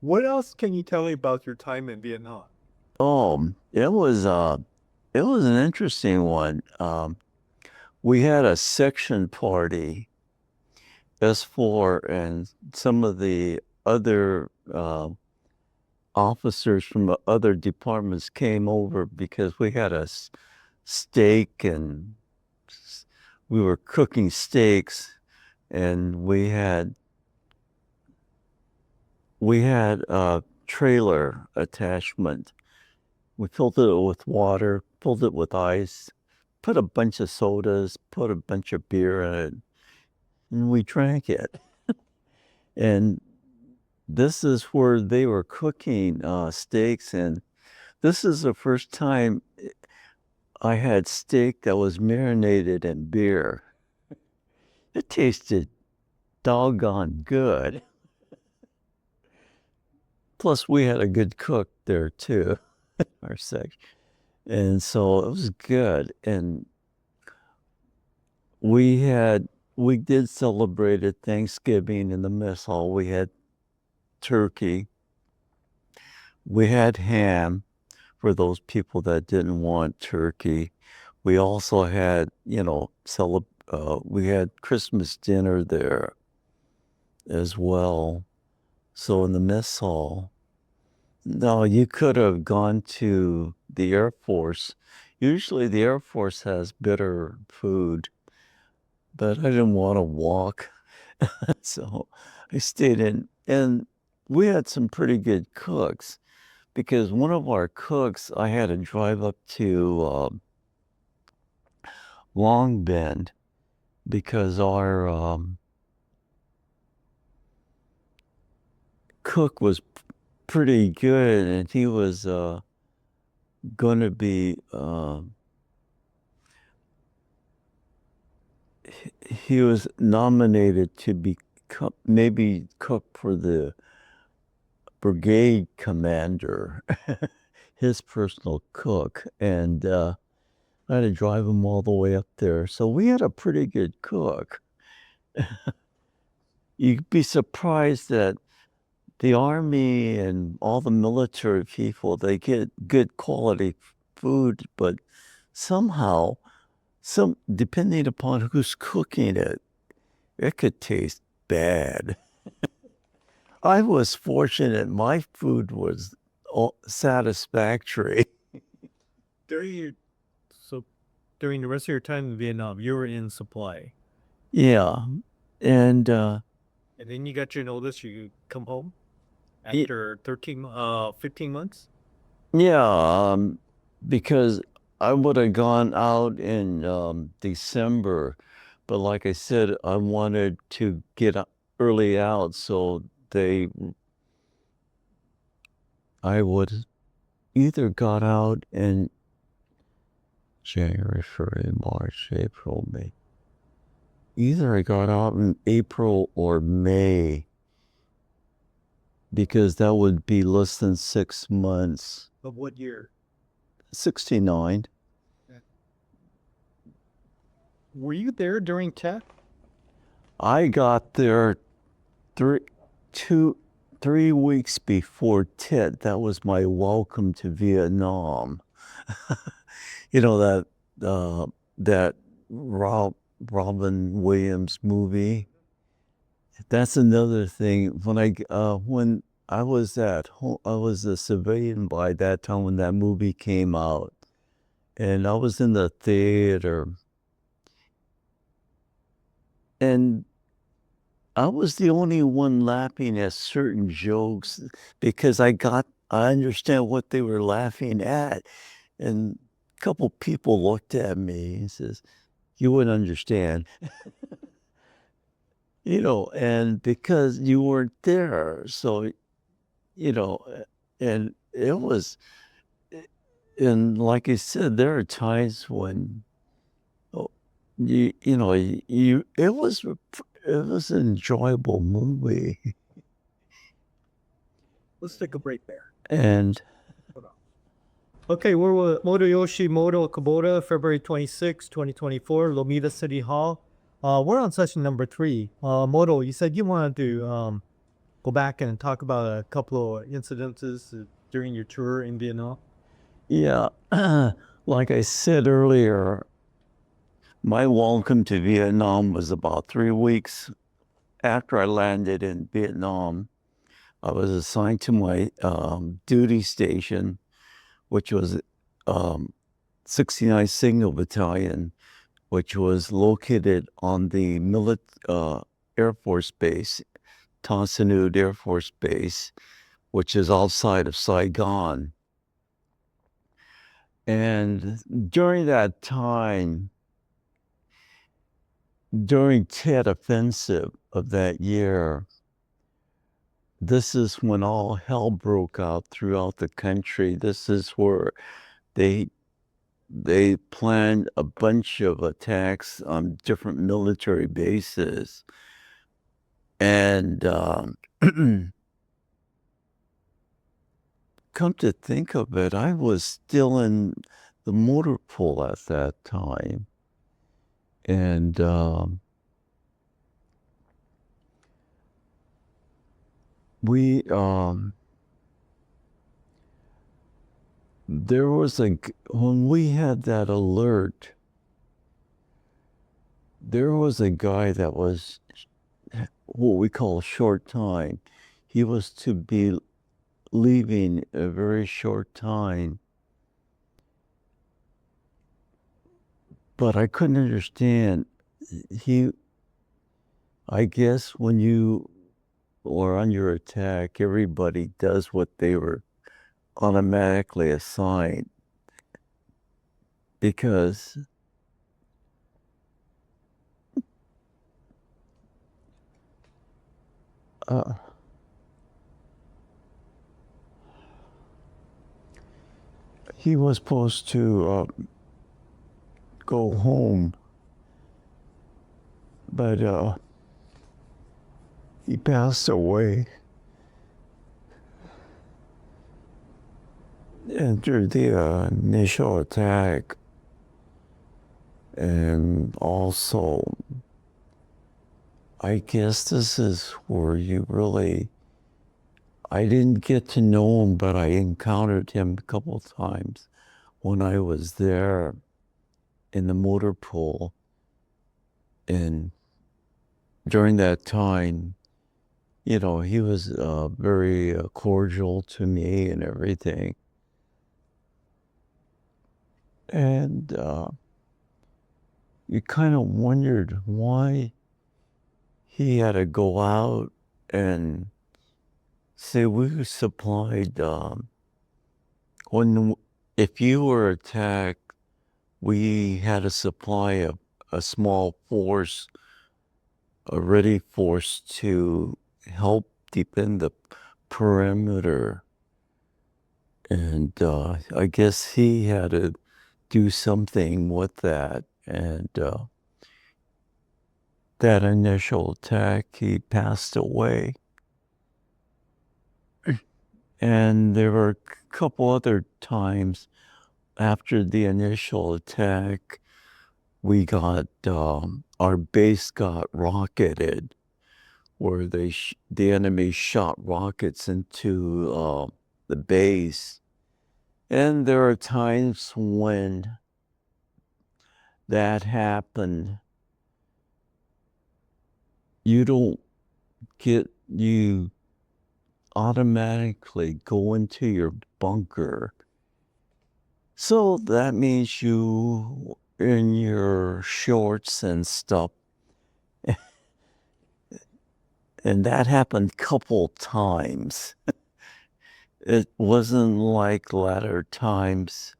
What else can you tell me about your time in Vietnam? Oh, it was an interesting one. We had a section party, S4, and some of the other officers from the other departments came over because we had a steak and we were cooking steaks, and we had a trailer attachment. We filled it with water, filled it with ice, put a bunch of sodas, put a bunch of beer in it, and we drank it. And this is where they were cooking steaks, and this is the first time I had steak that was marinated in beer. It tasted doggone good. Plus, we had a good cook there too, our section. And so it was good. And we did celebrate at Thanksgiving in the mess hall. We had turkey. We had ham for those people that didn't want turkey. We also had, we had Christmas dinner there as well. So in the mess hall, no, you could have gone to the Air Force. Usually the Air Force has better food, but I didn't want to walk. So I stayed in, and we had some pretty good cooks because one of our cooks, I had to drive up to Long Bend because our cook was pretty good, and he was going to be he was nominated to be maybe cook for the brigade commander, his personal cook, and I had to drive him all the way up there. So we had a pretty good cook. You'd be surprised that the Army and all the military people, they get good quality food, but somehow, depending upon who's cooking it, it could taste bad. I was fortunate my food was satisfactory. During the rest of your time in Vietnam, you were in supply. Yeah. And And then you got your notice, you come home after 15 months? yeah, because I would have gone out in December, but like I said, I wanted to get early out, so I would either got out in January, February, March, April, May. Either I got out in April or May, because that would be less than 6 months. Of what year? 69. Were you there during TET? I got there 3 weeks before Tet. That was my welcome to Vietnam. You know that Robin Williams movie. That's another thing. When I was at home, I was a civilian by that time when that movie came out, and I was in the theater, and I was the only one laughing at certain jokes because I understand what they were laughing at. And a couple people looked at me and says, "You wouldn't understand." And because you weren't there. So, you know, and it was, and like I said, there are times when, oh, it was an enjoyable movie. Let's take a break there. And Okay, we're with Motoyoshi Moto Kubota, February 26, 2024, Lomita City Hall. We're on session number 3. Moto, you said you wanted to go back and talk about a couple of incidences during your tour in Vietnam. yeah, like I said earlier, my welcome to Vietnam was about 3 weeks after I landed in Vietnam. I was assigned to my duty station, which was 69 Signal Battalion, which was located on the Air Force Base, Tan Son Nhut Air Force Base, which is outside of Saigon. And during that time, during Tet Offensive of that year, this is when all hell broke out throughout the country. This is where they planned a bunch of attacks on different military bases. And come to think of it, I was still in the motor pool at that time. And we there was when we had that alert, there was a guy that was what we call short time. he was to be leaving a very short time. But I couldn't understand. I guess when you are on your attack, everybody does what they were automatically assigned. Because he was supposed to go home, but he passed away after the initial attack. And also, I guess this is where you really, I didn't get to know him, but I encountered him a couple of times when I was there in the motor pool. And during that time, you know, he was very cordial to me and everything. And you kind of wondered why he had to go out and say we supplied, if you were attacked, we had to supply a small force, a ready force to help defend the perimeter. And I guess he had to do something with that. And that initial attack, he passed away. And there were a couple other times after the initial attack, we got, our base got rocketed, where the enemy shot rockets into the base. And there are times when that happened, you automatically go into your bunker. So that means you in your shorts and stuff. And that happened a couple times. It wasn't like latter times.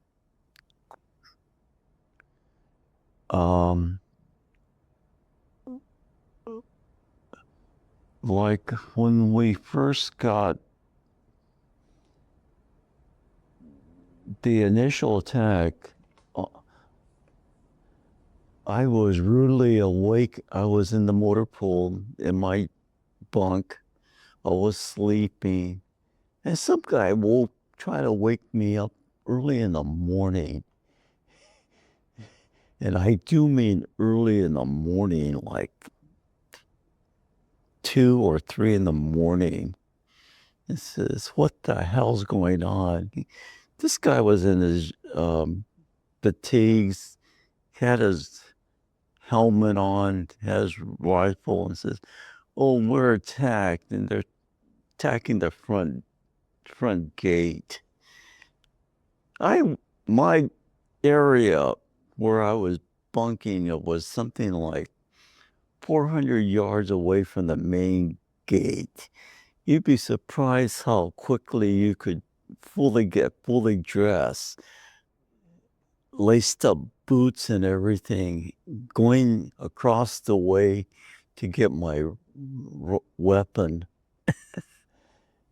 Like when we first got the initial attack, I was rudely awake. I was in the motor pool in my bunk. I was sleeping. And some guy try to wake me up early in the morning. And I do mean early in the morning, like 2 or 3 in the morning. And says, what the hell's going on? This guy was in his fatigues, had his helmet on, had his rifle, and says, oh, we're attacked. And they're attacking the front gate. My area where I was bunking was something like 400 yards away from the main gate. You'd be surprised how quickly you could get fully dressed, laced up boots and everything, going across the way to get my weapon.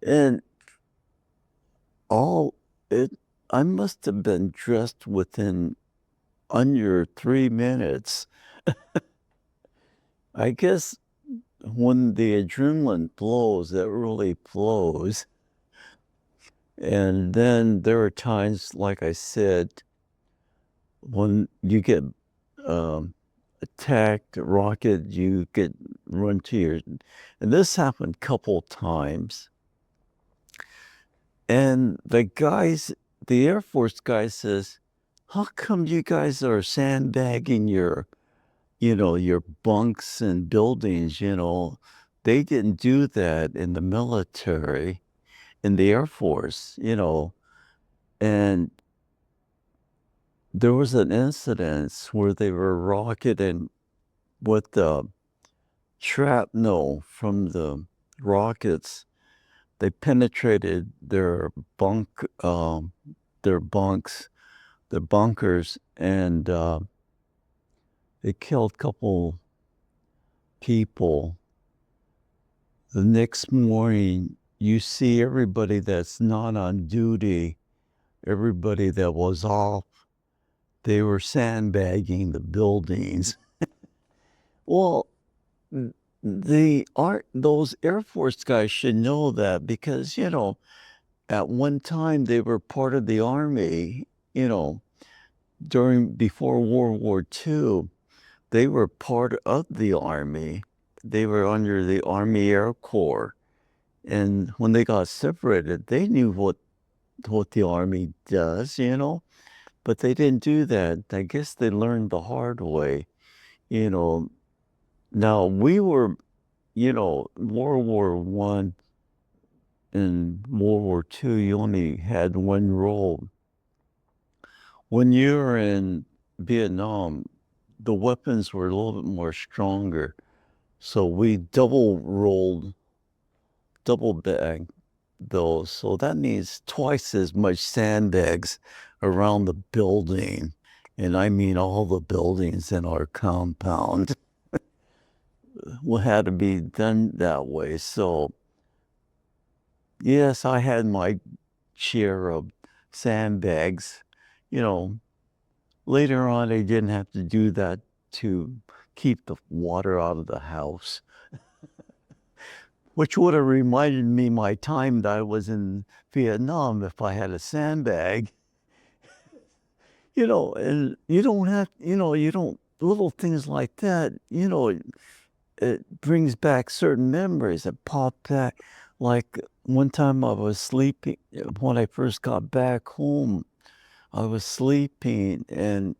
And I must have been dressed within under 3 minutes. I guess when the adrenaline flows, it really flows. And then there are times, like I said, when you get attacked, rocket, you get run to your, and this happened a couple times. And the Air Force guy says, how come you guys are sandbagging your bunks and buildings, They didn't do that in the military, in the Air Force, and there was an incident where they were rocketing with the shrapnel from the rockets. They penetrated their bunks, their bunkers, and they killed a couple people. The next morning, you see everybody that's not on duty, everybody that was off, they were sandbagging the buildings. Well, those Air Force guys should know that because, at one time they were part of the Army, before World War II, they were part of the Army. They were under the Army Air Corps. And when they got separated, they knew what the Army does, but they didn't do that. I guess they learned the hard way, you know. Now we were, World War One and World War II, you only had one role. When you were in Vietnam, the weapons were a little bit more stronger. So we double bagged those. So that means twice as much sandbags around the building. And I mean all the buildings in our compound had to be done that way. So yes, I had my share of sandbags. Later on, I didn't have to do that to keep the water out of the house, which would have reminded me my time that I was in Vietnam if I had a sandbag. And you don't have, little things like that, it brings back certain memories that pop back. Like one time I was sleeping, when I first got back home, I was sleeping and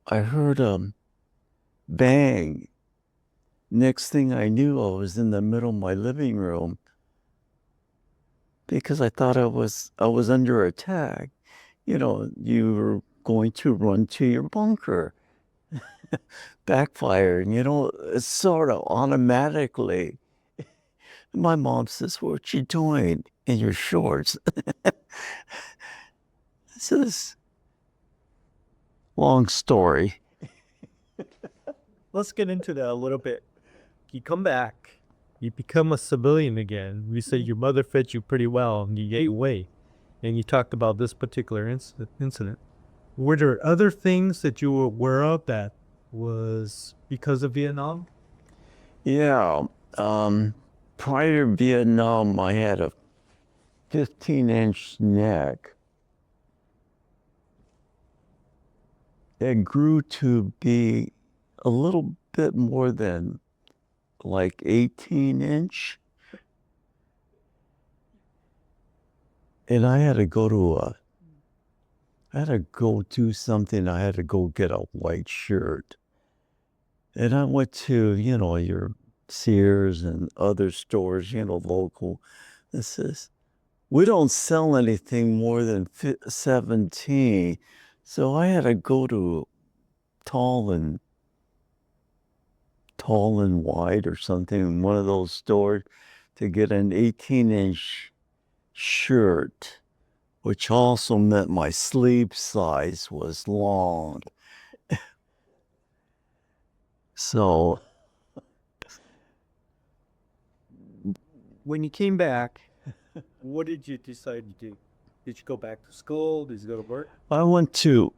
I heard a bang. Next thing I knew, I was in the middle of my living room because I thought I was under attack. You were going to run to your bunker, backfire, it's sort of automatically. My mom says, "What you doing in your shorts?" This is long story. Let's get into that a little bit. You come back, you become a civilian again. You said your mother fed you pretty well and you ate away. And you talked about this particular incident. Were there other things that you were aware of that was because of Vietnam? Yeah. Prior to Vietnam, I had a 15-inch neck. It grew to be a little bit more than like 18-inch. And I had to go do something. I had to go get a white shirt. And I went to, your Sears and other stores, local. It says, we don't sell anything more than 17. So I had to go to Tall and Wide or something, one of those stores to get an 18-inch shirt, which also meant my sleeve size was long. So When you came back, what did you decide to do? Did you go back to school? Did you go to work? I went to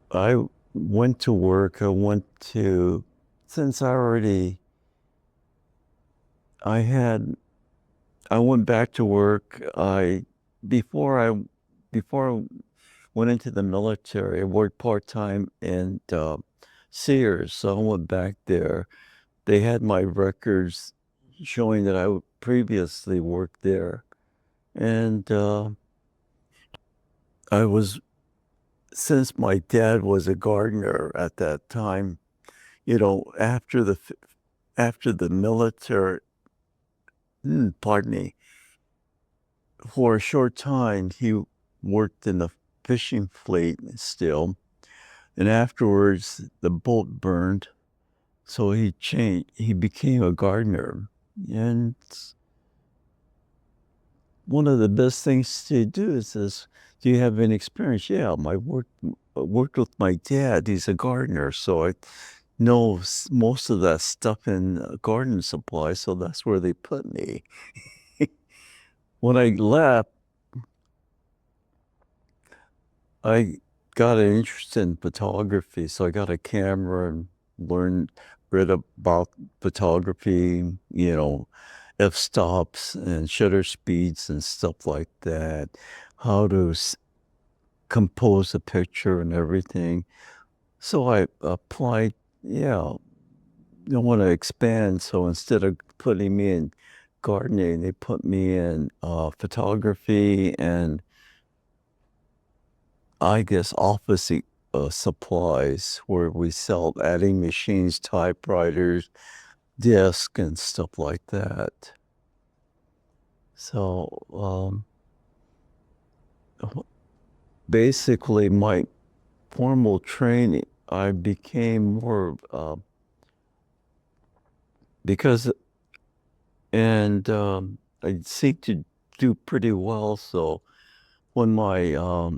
work. Since I went back to work. Before I before I went into the military, I worked part-time in Sears. So I went back there. They had my records showing that I previously worked there. And I was, since my dad was a gardener at that time, after the military, pardon me, for a short time, he worked in the fishing fleet still. And afterwards, the boat burned. So he became a gardener. And one of the best things to do is this, do you have any experience? Yeah, worked with my dad. He's a gardener. So I know most of that stuff in garden supplies. So that's where they put me. When I left, I got an interest in photography, so I got a camera and read about photography, f-stops and shutter speeds and stuff like that, how to compose a picture and everything. So I applied, I want to expand. So instead of putting me in gardening, they put me in photography and I guess office supplies where we sell adding machines, typewriters, disc, and stuff like that. So basically, my formal training, I became more because, and I seem to do pretty well. So when my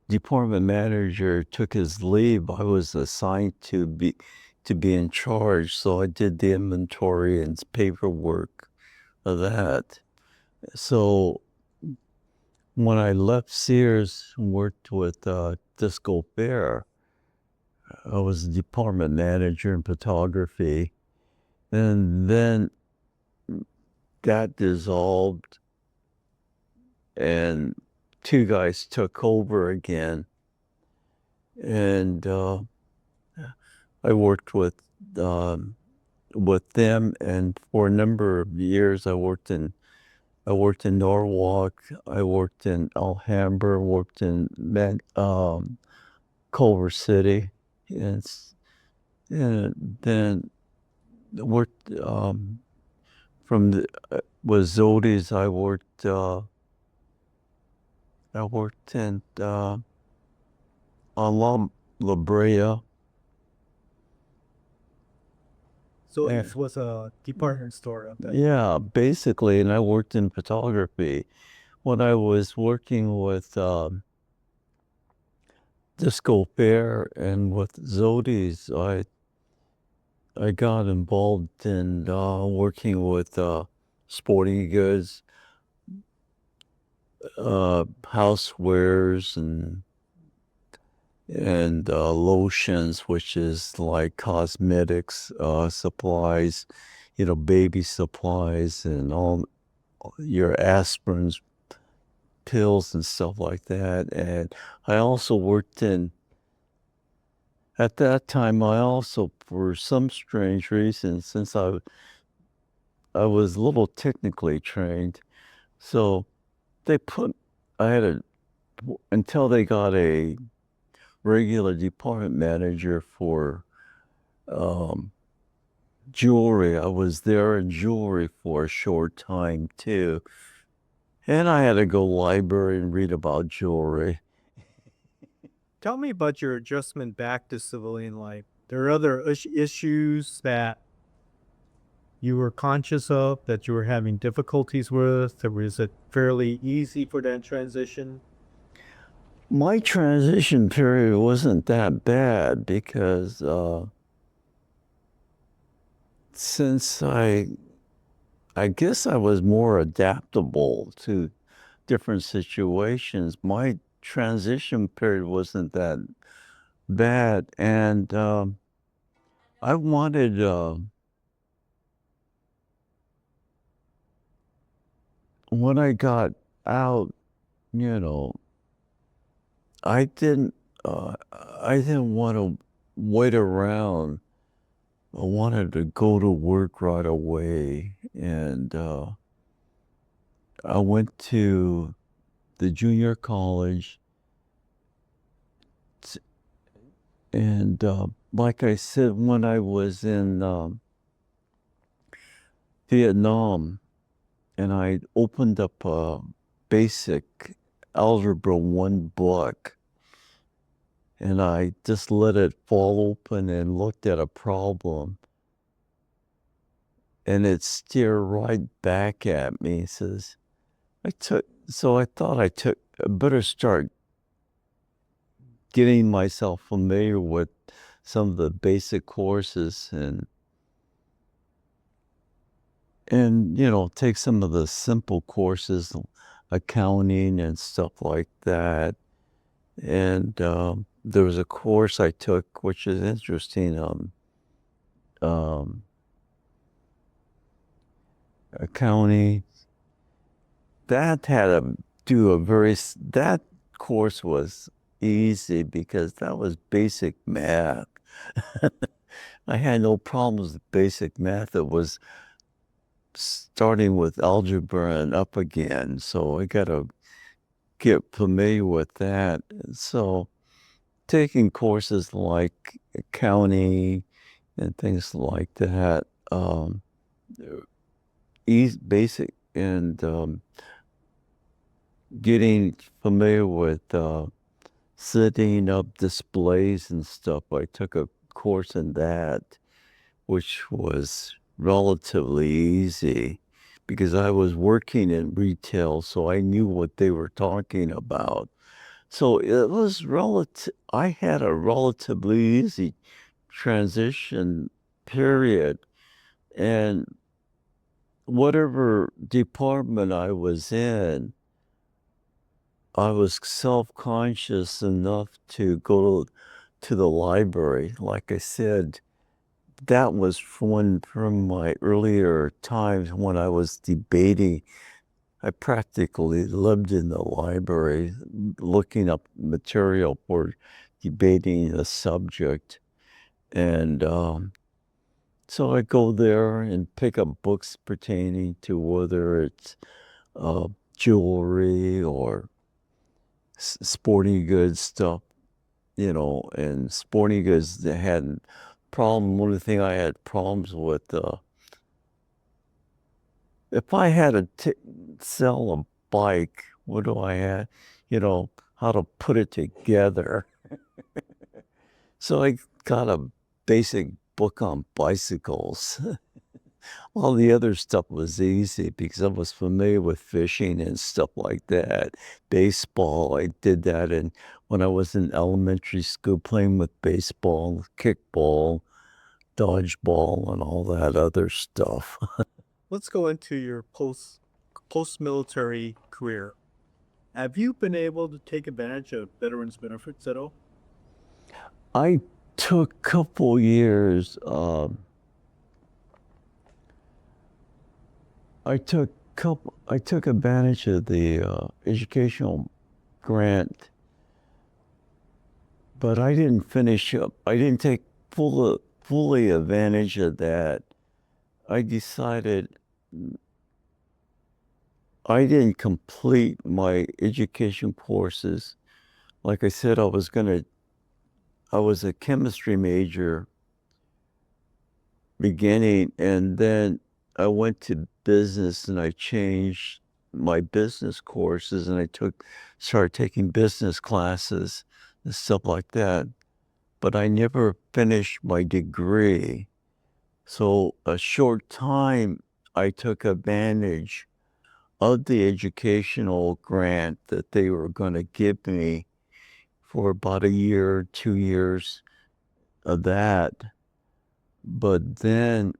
department manager took his leave, I was assigned to be in charge. So I did the inventory and paperwork of that. So when I left Sears and worked with Disco Bear, I was a department manager in photography. And then that dissolved and two guys took over again. And I worked with them, and for a number of years, I worked in Norwalk, I worked in Alhambra, worked in Culver City, and, and then worked from the with Zodi's. I worked in La Brea. So Yeah. it was a department store of that. Yeah, basically, and I worked in photography. When I was working with Disco Fair and with Zodi's, I got involved in working with sporting goods, housewares, and lotions, which is like cosmetics supplies, baby supplies, and all your aspirins, pills, and stuff like that. And I also worked at that time, I also, for some strange reason, since I was a little technically trained, so they put, I had until they got a regular department manager for um, jewelry. I was there in jewelry for a short time too. And I had to go library and read about jewelry. Tell me about your adjustment back to civilian life. There are other issues that you were conscious of that you were having difficulties with, or was it fairly easy for that transition? My transition period wasn't that bad because since I guess I was more adaptable to different situations, my transition period wasn't that bad. And I wanted, when I got out, you know, I didn't, I didn't want to wait around. I wanted to go to work right away. And I went to the junior college. And like I said, when I was in Vietnam, and I opened up a basic algebra 1 book, and I just let it fall open and looked at a problem, and it stared right back at me. It says, I thought I better start getting myself familiar with some of the basic courses and take some of the simple courses, accounting and stuff like that. And there was a course I took which is interesting, um, accounting. That had to do that course was easy because that was basic math. I had no problems with basic math. It was starting with algebra and up again. So I got to get familiar with that. So taking courses like accounting and things like that, basic and getting familiar with setting up displays and stuff. I took a course in that, which was relatively easy because I was working in retail, so I knew what they were talking about. So it was I had a relatively easy transition period. And whatever department I was in, I was self-conscious enough to go to the library. Like I said, that was from my earlier times when I was debating. I practically lived in the library looking up material for debating a subject. And so I go there and pick up books pertaining to whether it's uh, jewelry or sporting goods stuff, and sporting goods that had one of the things I had problems with, if I had to sell a bike, what do I have, how to put it together. So I got a basic book on bicycles. All the other stuff was easy because I was familiar with fishing and stuff like that. Baseball, I did that when I was in elementary school playing with baseball, kickball, dodgeball, and all that other stuff. Let's go into your post-military career. Have you been able to take advantage of veterans benefits at all? I took a couple years. I took advantage of the educational grant, but I didn't finish up. I didn't take fully advantage of that. I decided I didn't complete my education courses. Like I said, I was a chemistry major beginning, and then I went to business and I changed my business courses and started taking business classes and stuff like that. But I never finished my degree. So a short time I took advantage of the educational grant that they were going to give me for about a year, 2 years of that. But then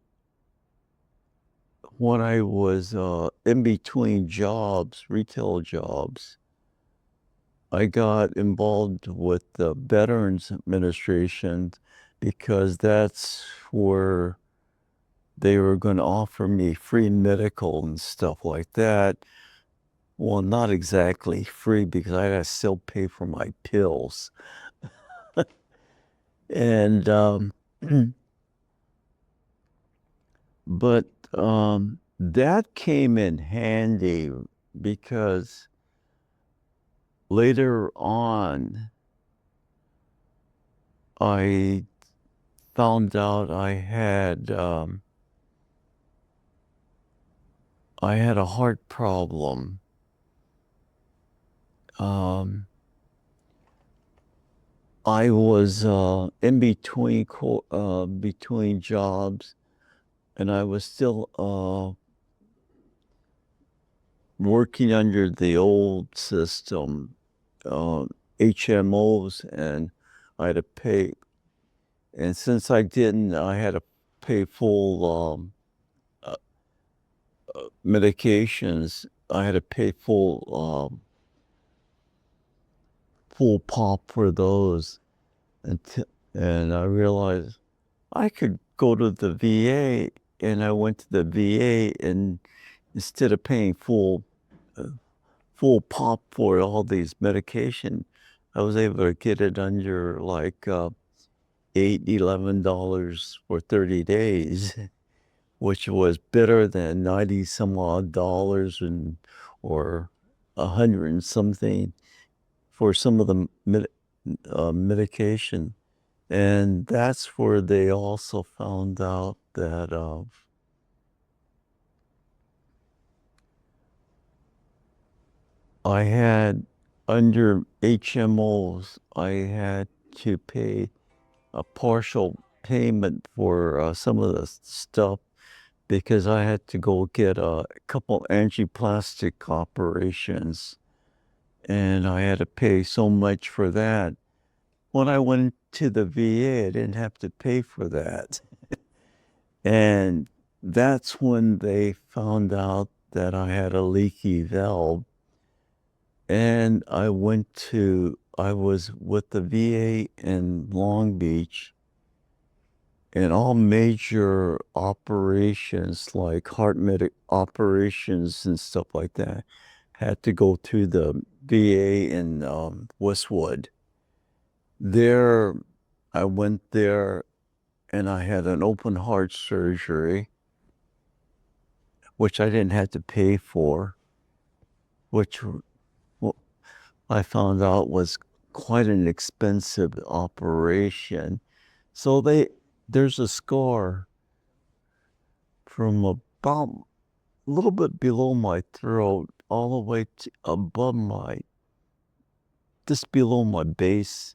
when I was in between jobs, retail jobs, I got involved with the Veterans Administration because that's where they were going to offer me free medical and stuff like that. Well, not exactly free because I had to still pay for my pills. And but that came in handy because later on I found out I had I had a heart problem. I was in between jobs, and I was still working under the old system, HMOs, and I had to pay. And since I didn't, I had to pay full uh, medications. I had to pay full pop for those, and I realized I could go to the VA, and I went to the VA, and instead of paying uh, full pop for all these medication, I was able to get it under like $11 for 30 days, which was better than 90 some odd dollars or 100 and something for some of the medication. And that's where they also found out that I had, under HMOs, I had to pay a partial payment for some of the stuff because I had to go get a couple angioplastic operations, and I had to pay so much for that. When I went to the VA, I didn't have to pay for that. And that's when they found out that I had a leaky valve. And I was with the VA in Long Beach, and all major operations like heart medic operations and stuff like that had to go to the VA in Westwood. There, I went there and I had an open heart surgery, which I didn't have to pay for, which I found out was quite an expensive operation. So there's a scar from about a little bit below my throat all the way to above just below my base.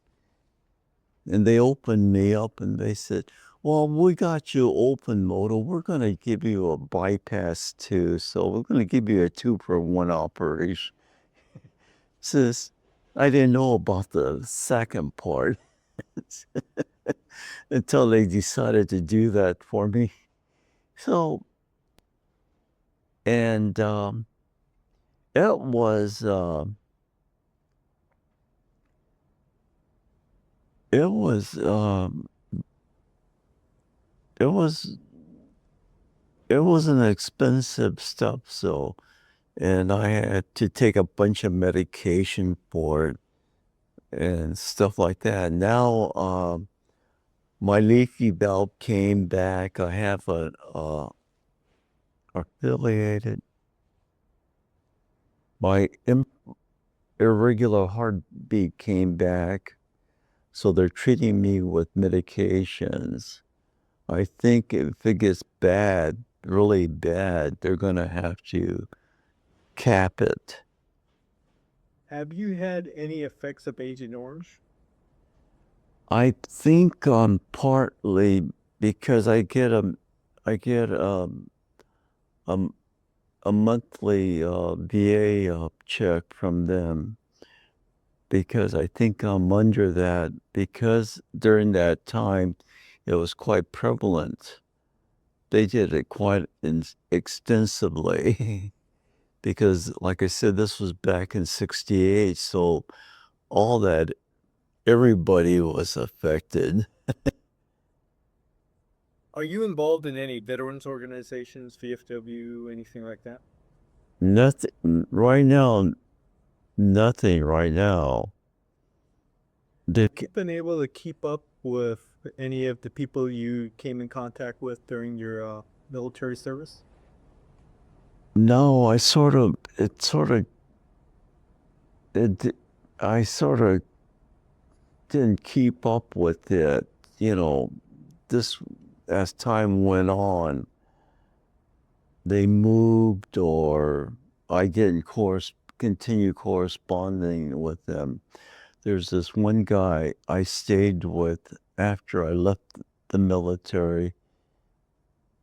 And they opened me up and they said, well, we got you open, Moto. We're going to give you a bypass too. So we're going to give you a 2-for-1 operation. Sis, I didn't know about the second part until they decided to do that for me. So, and it was, it was, it was, it was an expensive stuff. So, and I had to take a bunch of medication for it and stuff like that. Now, my leaky valve came back. I have an affiliated, my irregular heartbeat came back. So they're treating me with medications. I think if it gets bad, really bad, they're going to have to cap it. Have you had any effects of Agent Orange? I think partly because I get a, a monthly VA check from them, because I think I'm under that, because during that time it was quite prevalent. They did it quite extensively because, like I said, this was back in '68. So all that, everybody was affected. Are you involved in any veterans organizations, VFW, anything like that? Nothing right now, nothing right now. The, Have you been able to keep up with any of the people you came in contact with during your military service? no, it, I sort of didn't keep up with it, you know, this as time went on. they moved or I didn't continue corresponding with them. There's this one guy I stayed with after I left the military.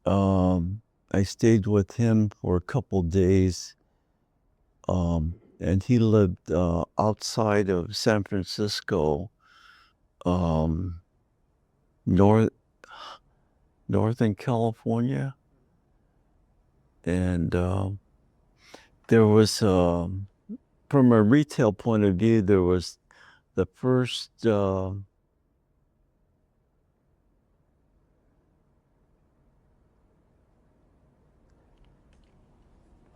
I stayed with him for a couple days, and he lived outside of San Francisco, um, north Northern California, and there was from a retail point of view, there was the first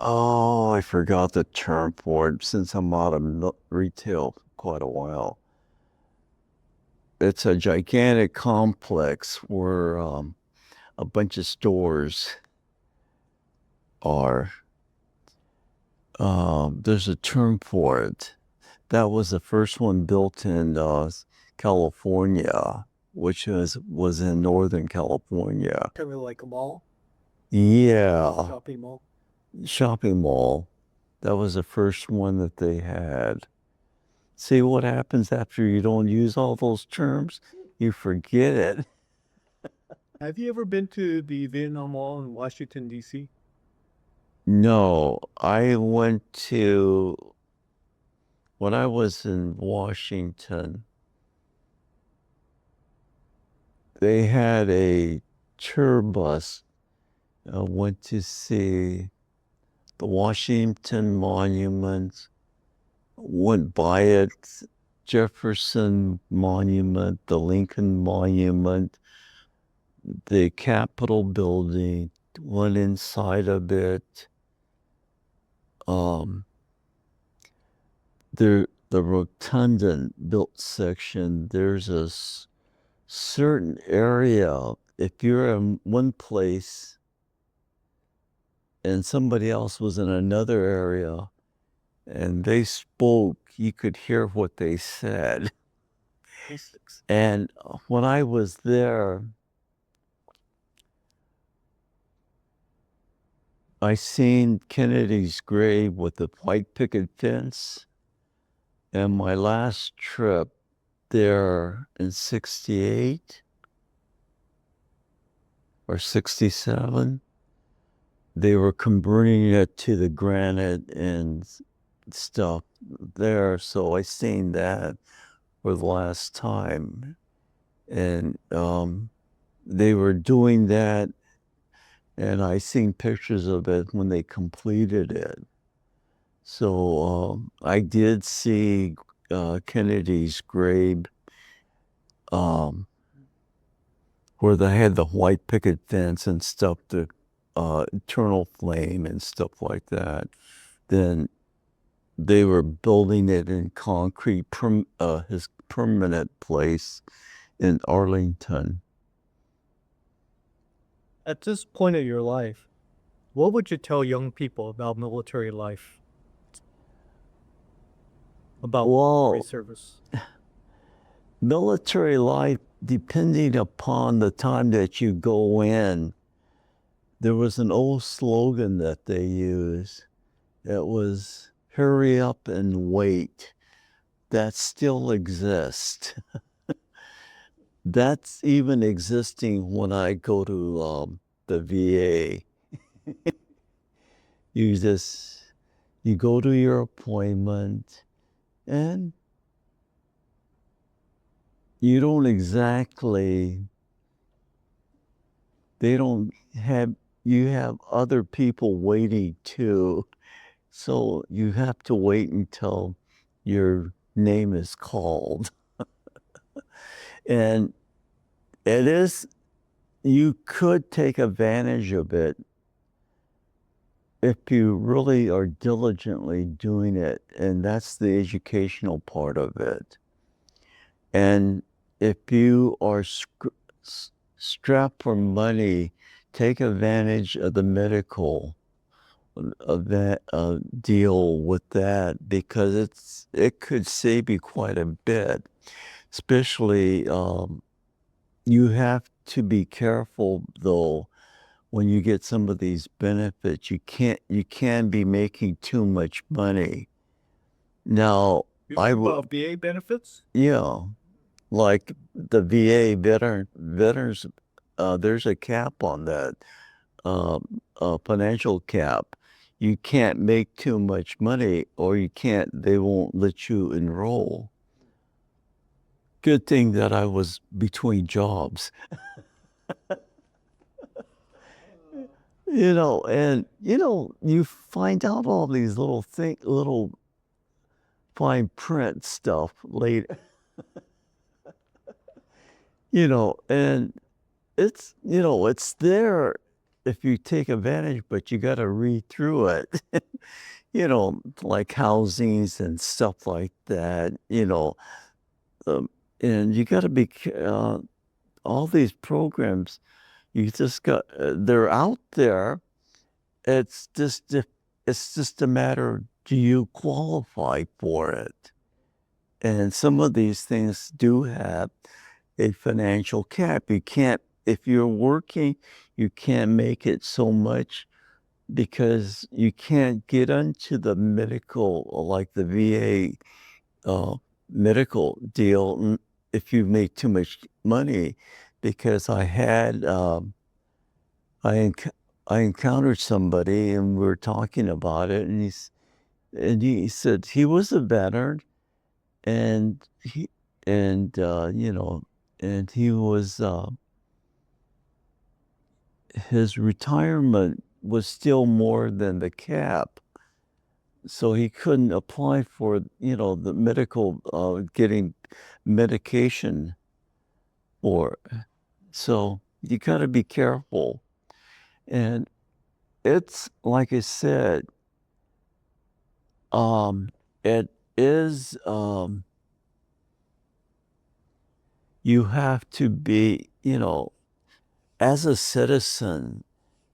I forgot the term for it since I'm out of retail quite a while. It's a gigantic complex where a bunch of stores are. There's a term for it. That was the first one built in California, which was in Northern California. Kind of like a mall, Yeah, shopping mall. shopping mall. That was the first one that they had. See what happens after you don't use all those terms? You forget it. Have you ever been to the Vietnam Mall in Washington, D.C.? No, I went to, when I was in Washington, they had a tour bus. I went to see the Washington Monument, went by it, Jefferson Monument, the Lincoln Monument, the Capitol building, went inside of it. The rotunda built section, there's a certain area. If you're in one place and somebody else was in another area and they spoke, you could hear what they said. And when I was there, I seen Kennedy's grave with the white picket fence. And my last trip there in 68 or 67, they were converting it to the granite and stuff there. So I seen that for the last time. And they were doing that, and I seen pictures of it when they completed it. So I did see Kennedy's grave, where they had the white picket fence and stuff, the eternal flame and stuff like that. Then they were building it in concrete, his permanent place in Arlington. At this point of your life, what would you tell young people about military life? About military service? Military life, depending upon the time that you go in, there was an old slogan that they used. It was hurry up and wait. That still exists. That's even existing when I go to the VA. You go to your appointment and you don't exactly, you have other people waiting too. So you have to wait until your name is called. And you could take advantage of it if you really are diligently doing it. And that's the educational part of it. And if you are strapped for money, take advantage of the medical deal with that, because it could save you quite a bit. Especially, you have to be careful though when you get some of these benefits, you can be making too much money. Now, VA benefits? yeah, like the VA veterans, there's a cap on that, a financial cap. You can't make too much money, or they won't let you enroll. Good thing that I was between jobs. And you find out all these little fine print stuff later. And it's there if you take advantage, but you got to read through it. Like housings and stuff like that. And you got to be all these programs. You just got they're out there. It's just a matter of, do you qualify for it? And some of these things do have a financial cap. You can't, if you're working, you can't make it so much because you can't get into the medical, like the VA medical deal, if you make too much money. Because I encountered somebody and we were talking about it, and he said he was a veteran, and he was his retirement was still more than the cap, so he couldn't apply for the medical getting medication for. So you got to be careful, and it's like I said, it is you have to be, as a citizen,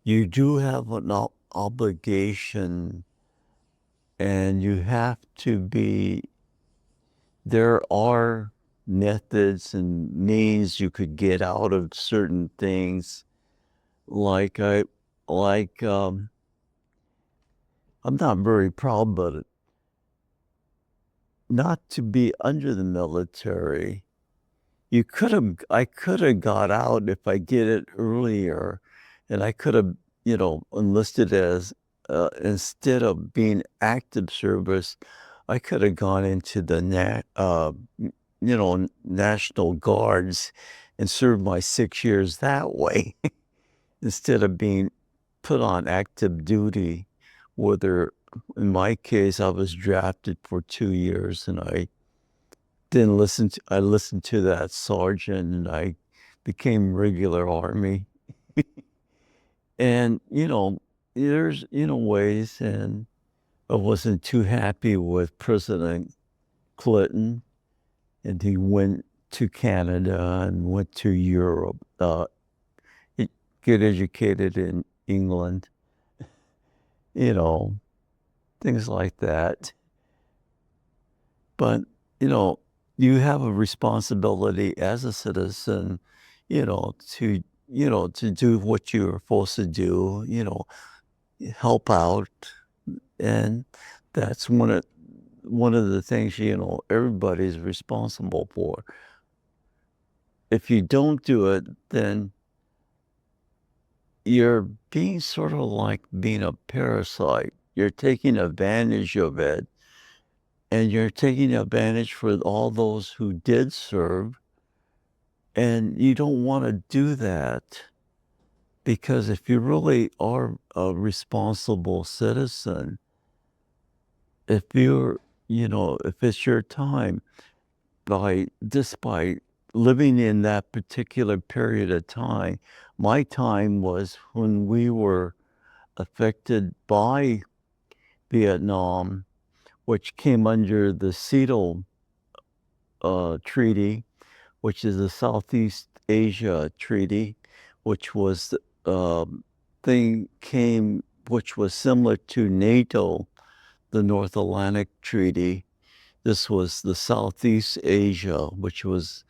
you do have an obligation, and you have to be, there are methods and means you could get out of certain things. Like I'm not very proud, but not to be under the military. I could have got out if I get it earlier, and I could have, enlisted as, instead of being active service, I could have gone into the National Guards and served my 6 years that way instead of being put on active duty. Whether, in my case, I was drafted for 2 years, and I listened to that sergeant, and I became regular Army. And, there's, ways, and I wasn't too happy with President Clinton, and he went to Canada and went to Europe, get educated in England, you know, things like that. But, you have a responsibility as a citizen, to do what you're supposed to do, help out. And that's one of the things, everybody's responsible for. If you don't do it, then you're being sort of like being a parasite. You're taking advantage of it, and you're taking advantage for all those who did serve. And you don't want to do that, because if you really are a responsible citizen, if if it's your time, by living in that particular period of time. My time was when we were affected by Vietnam, which came under the Seattle Treaty, which is the Southeast Asia Treaty, which was which was similar to NATO, the North Atlantic Treaty. This was the Southeast Asia, which was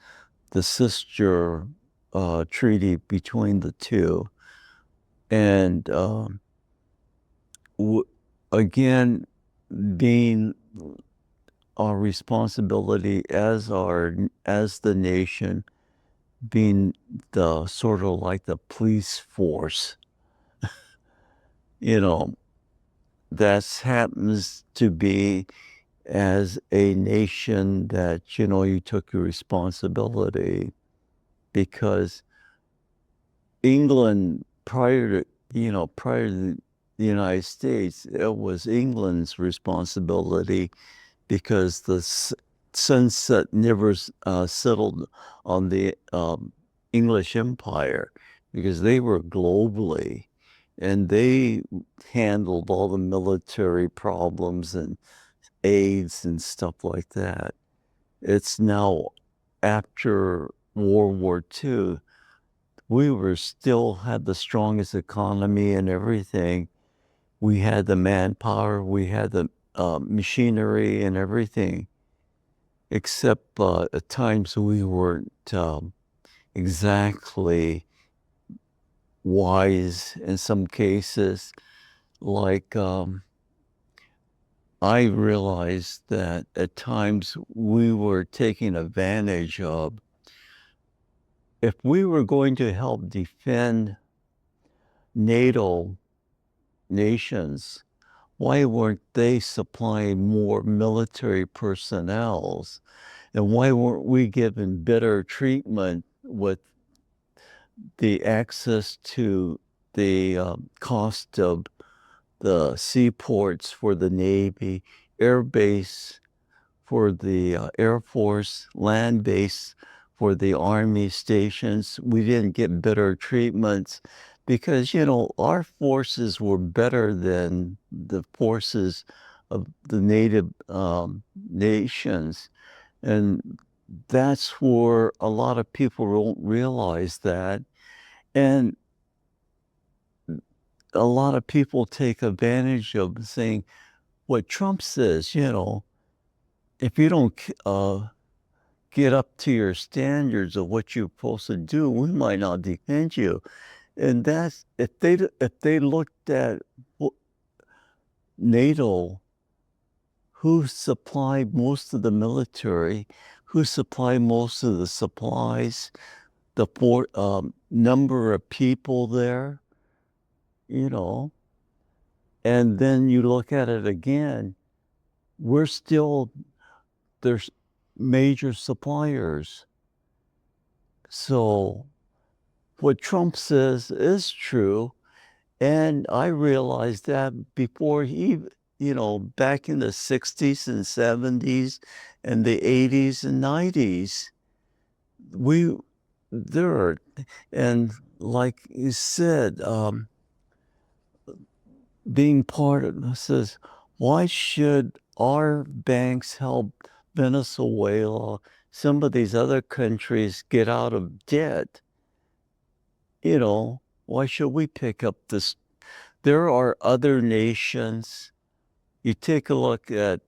the sister treaty between the two. And again, being our responsibility as the nation, being the sort of like the police force, you know, that happens to be as a nation that, you took your responsibility, because England prior to the United States, it was England's responsibility, because the sunset never settled on the English Empire, because they were globally, and they handled all the military problems and AIDS and stuff like that. It's now after World War II, we were still had the strongest economy and everything. We had the manpower, we had the machinery and everything, except at times we weren't exactly wise in some cases. Like I realized that at times we were taking advantage of. If we were going to help defend NATO nations, why weren't they supplying more military personnels? And why weren't we given better treatment with the access to the cost of the seaports for the Navy, air base for the Air Force, land base for the Army stations? We didn't get better treatments because, our forces were better than the forces of the native nations. And that's where a lot of people don't realize that. And a lot of people take advantage of saying what Trump says, if you don't get up to your standards of what you're supposed to do, we might not defend you. And that's if they looked at NATO, who supplied most of the military, who supplied most of the supplies, the number of people there, and then you look at it again, we're still there's major suppliers. So what Trump says is true. And I realized that before back in the 60s and 70s and the 80s and 90s, we, there are, and like you said, being part of says, why should our banks help Venezuela, some of these other countries get out of debt? Why should we pick up this? There are other nations. You take a look at,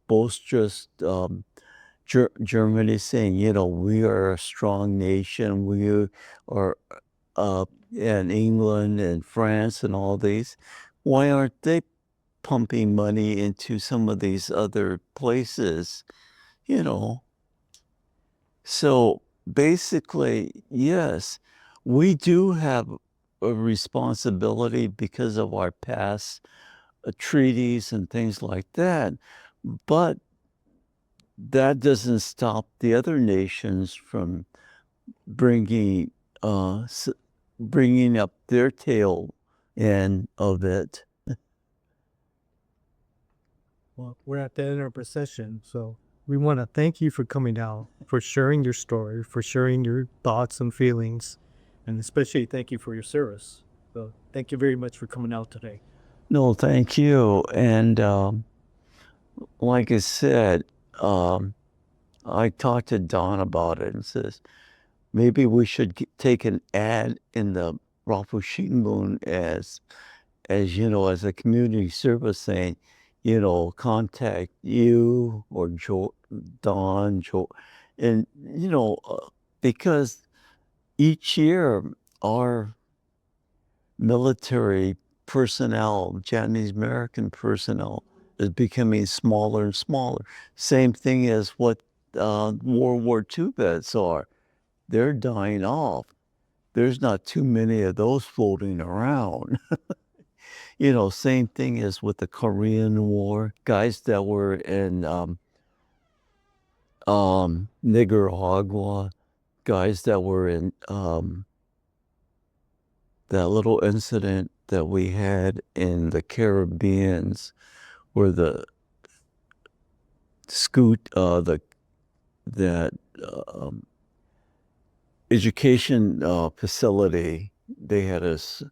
boisterous Germany saying, we are a strong nation. We are, and England and France and all these. Why aren't they pumping money into some of these other places? So basically, yes, we do have a responsibility because of our past treaties and things like that. But that doesn't stop the other nations from bringing bringing up their tail end of it. Well, we're at the end of our procession, so we want to thank you for coming out, for sharing your story, for sharing your thoughts and feelings, and especially thank you for your service. So thank you very much for coming out today. No, thank you. And like I said, I talked to Don about it and says, maybe we should take an ad in the Rafu Shinbun as a community service saying, contact you or Don, and because each year our military personnel, Japanese American personnel, is becoming smaller and smaller. Same thing as what World War II vets are. They're dying off. There's not too many of those floating around. Same thing as with the Korean War, guys that were in Nicaragua, guys that were in that little incident that we had in the Caribbeans where the that education facility, they had us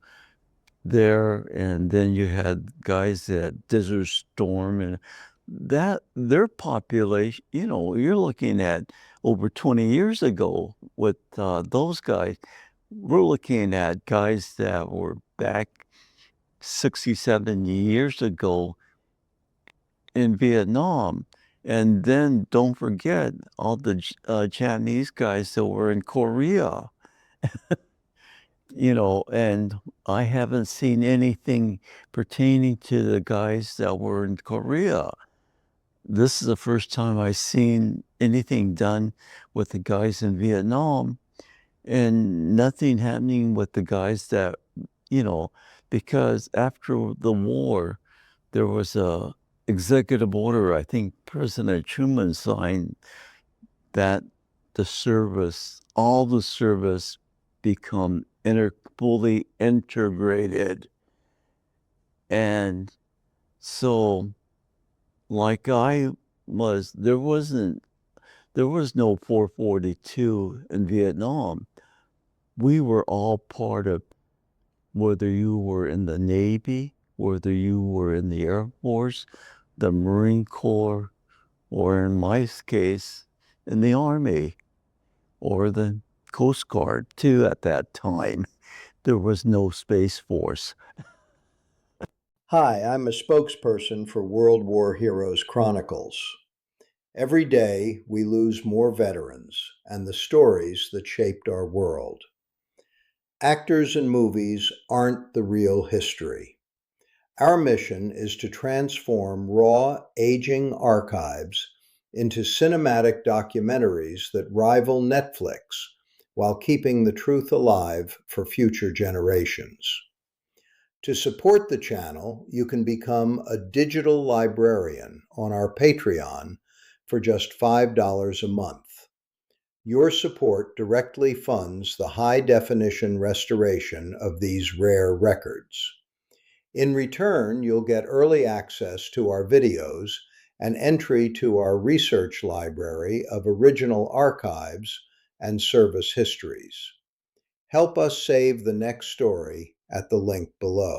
there, and then you had guys at Desert Storm, and that their population, you're looking at over 20 years ago with those guys. We're looking at guys that were back 67 years ago in Vietnam. And then don't forget all the Chinese guys that were in Korea, and I haven't seen anything pertaining to the guys that were in Korea. This is the first time I've seen anything done with the guys in Vietnam, and nothing happening with the guys that, because after the war, there was a executive order, I think President Truman signed, that all the service become fully integrated. And so like there was no 442 in Vietnam. We were all part of, whether you were in the Navy, whether you were in the Air Force, the Marine Corps, or in my case, in the Army, or the Coast Guard too at that time. There was no Space Force. Hi, I'm a spokesperson for World War Heroes Chronicles. Every day we lose more veterans and the stories that shaped our world. Actors in movies aren't the real history. Our mission is to transform raw, aging archives into cinematic documentaries that rival Netflix while keeping the truth alive for future generations. To support the channel, you can become a digital librarian on our Patreon for just $5 a month. Your support directly funds the high-definition restoration of these rare records. In return, you'll get early access to our videos and entry to our research library of original archives and service histories. Help us save the next story at the link below.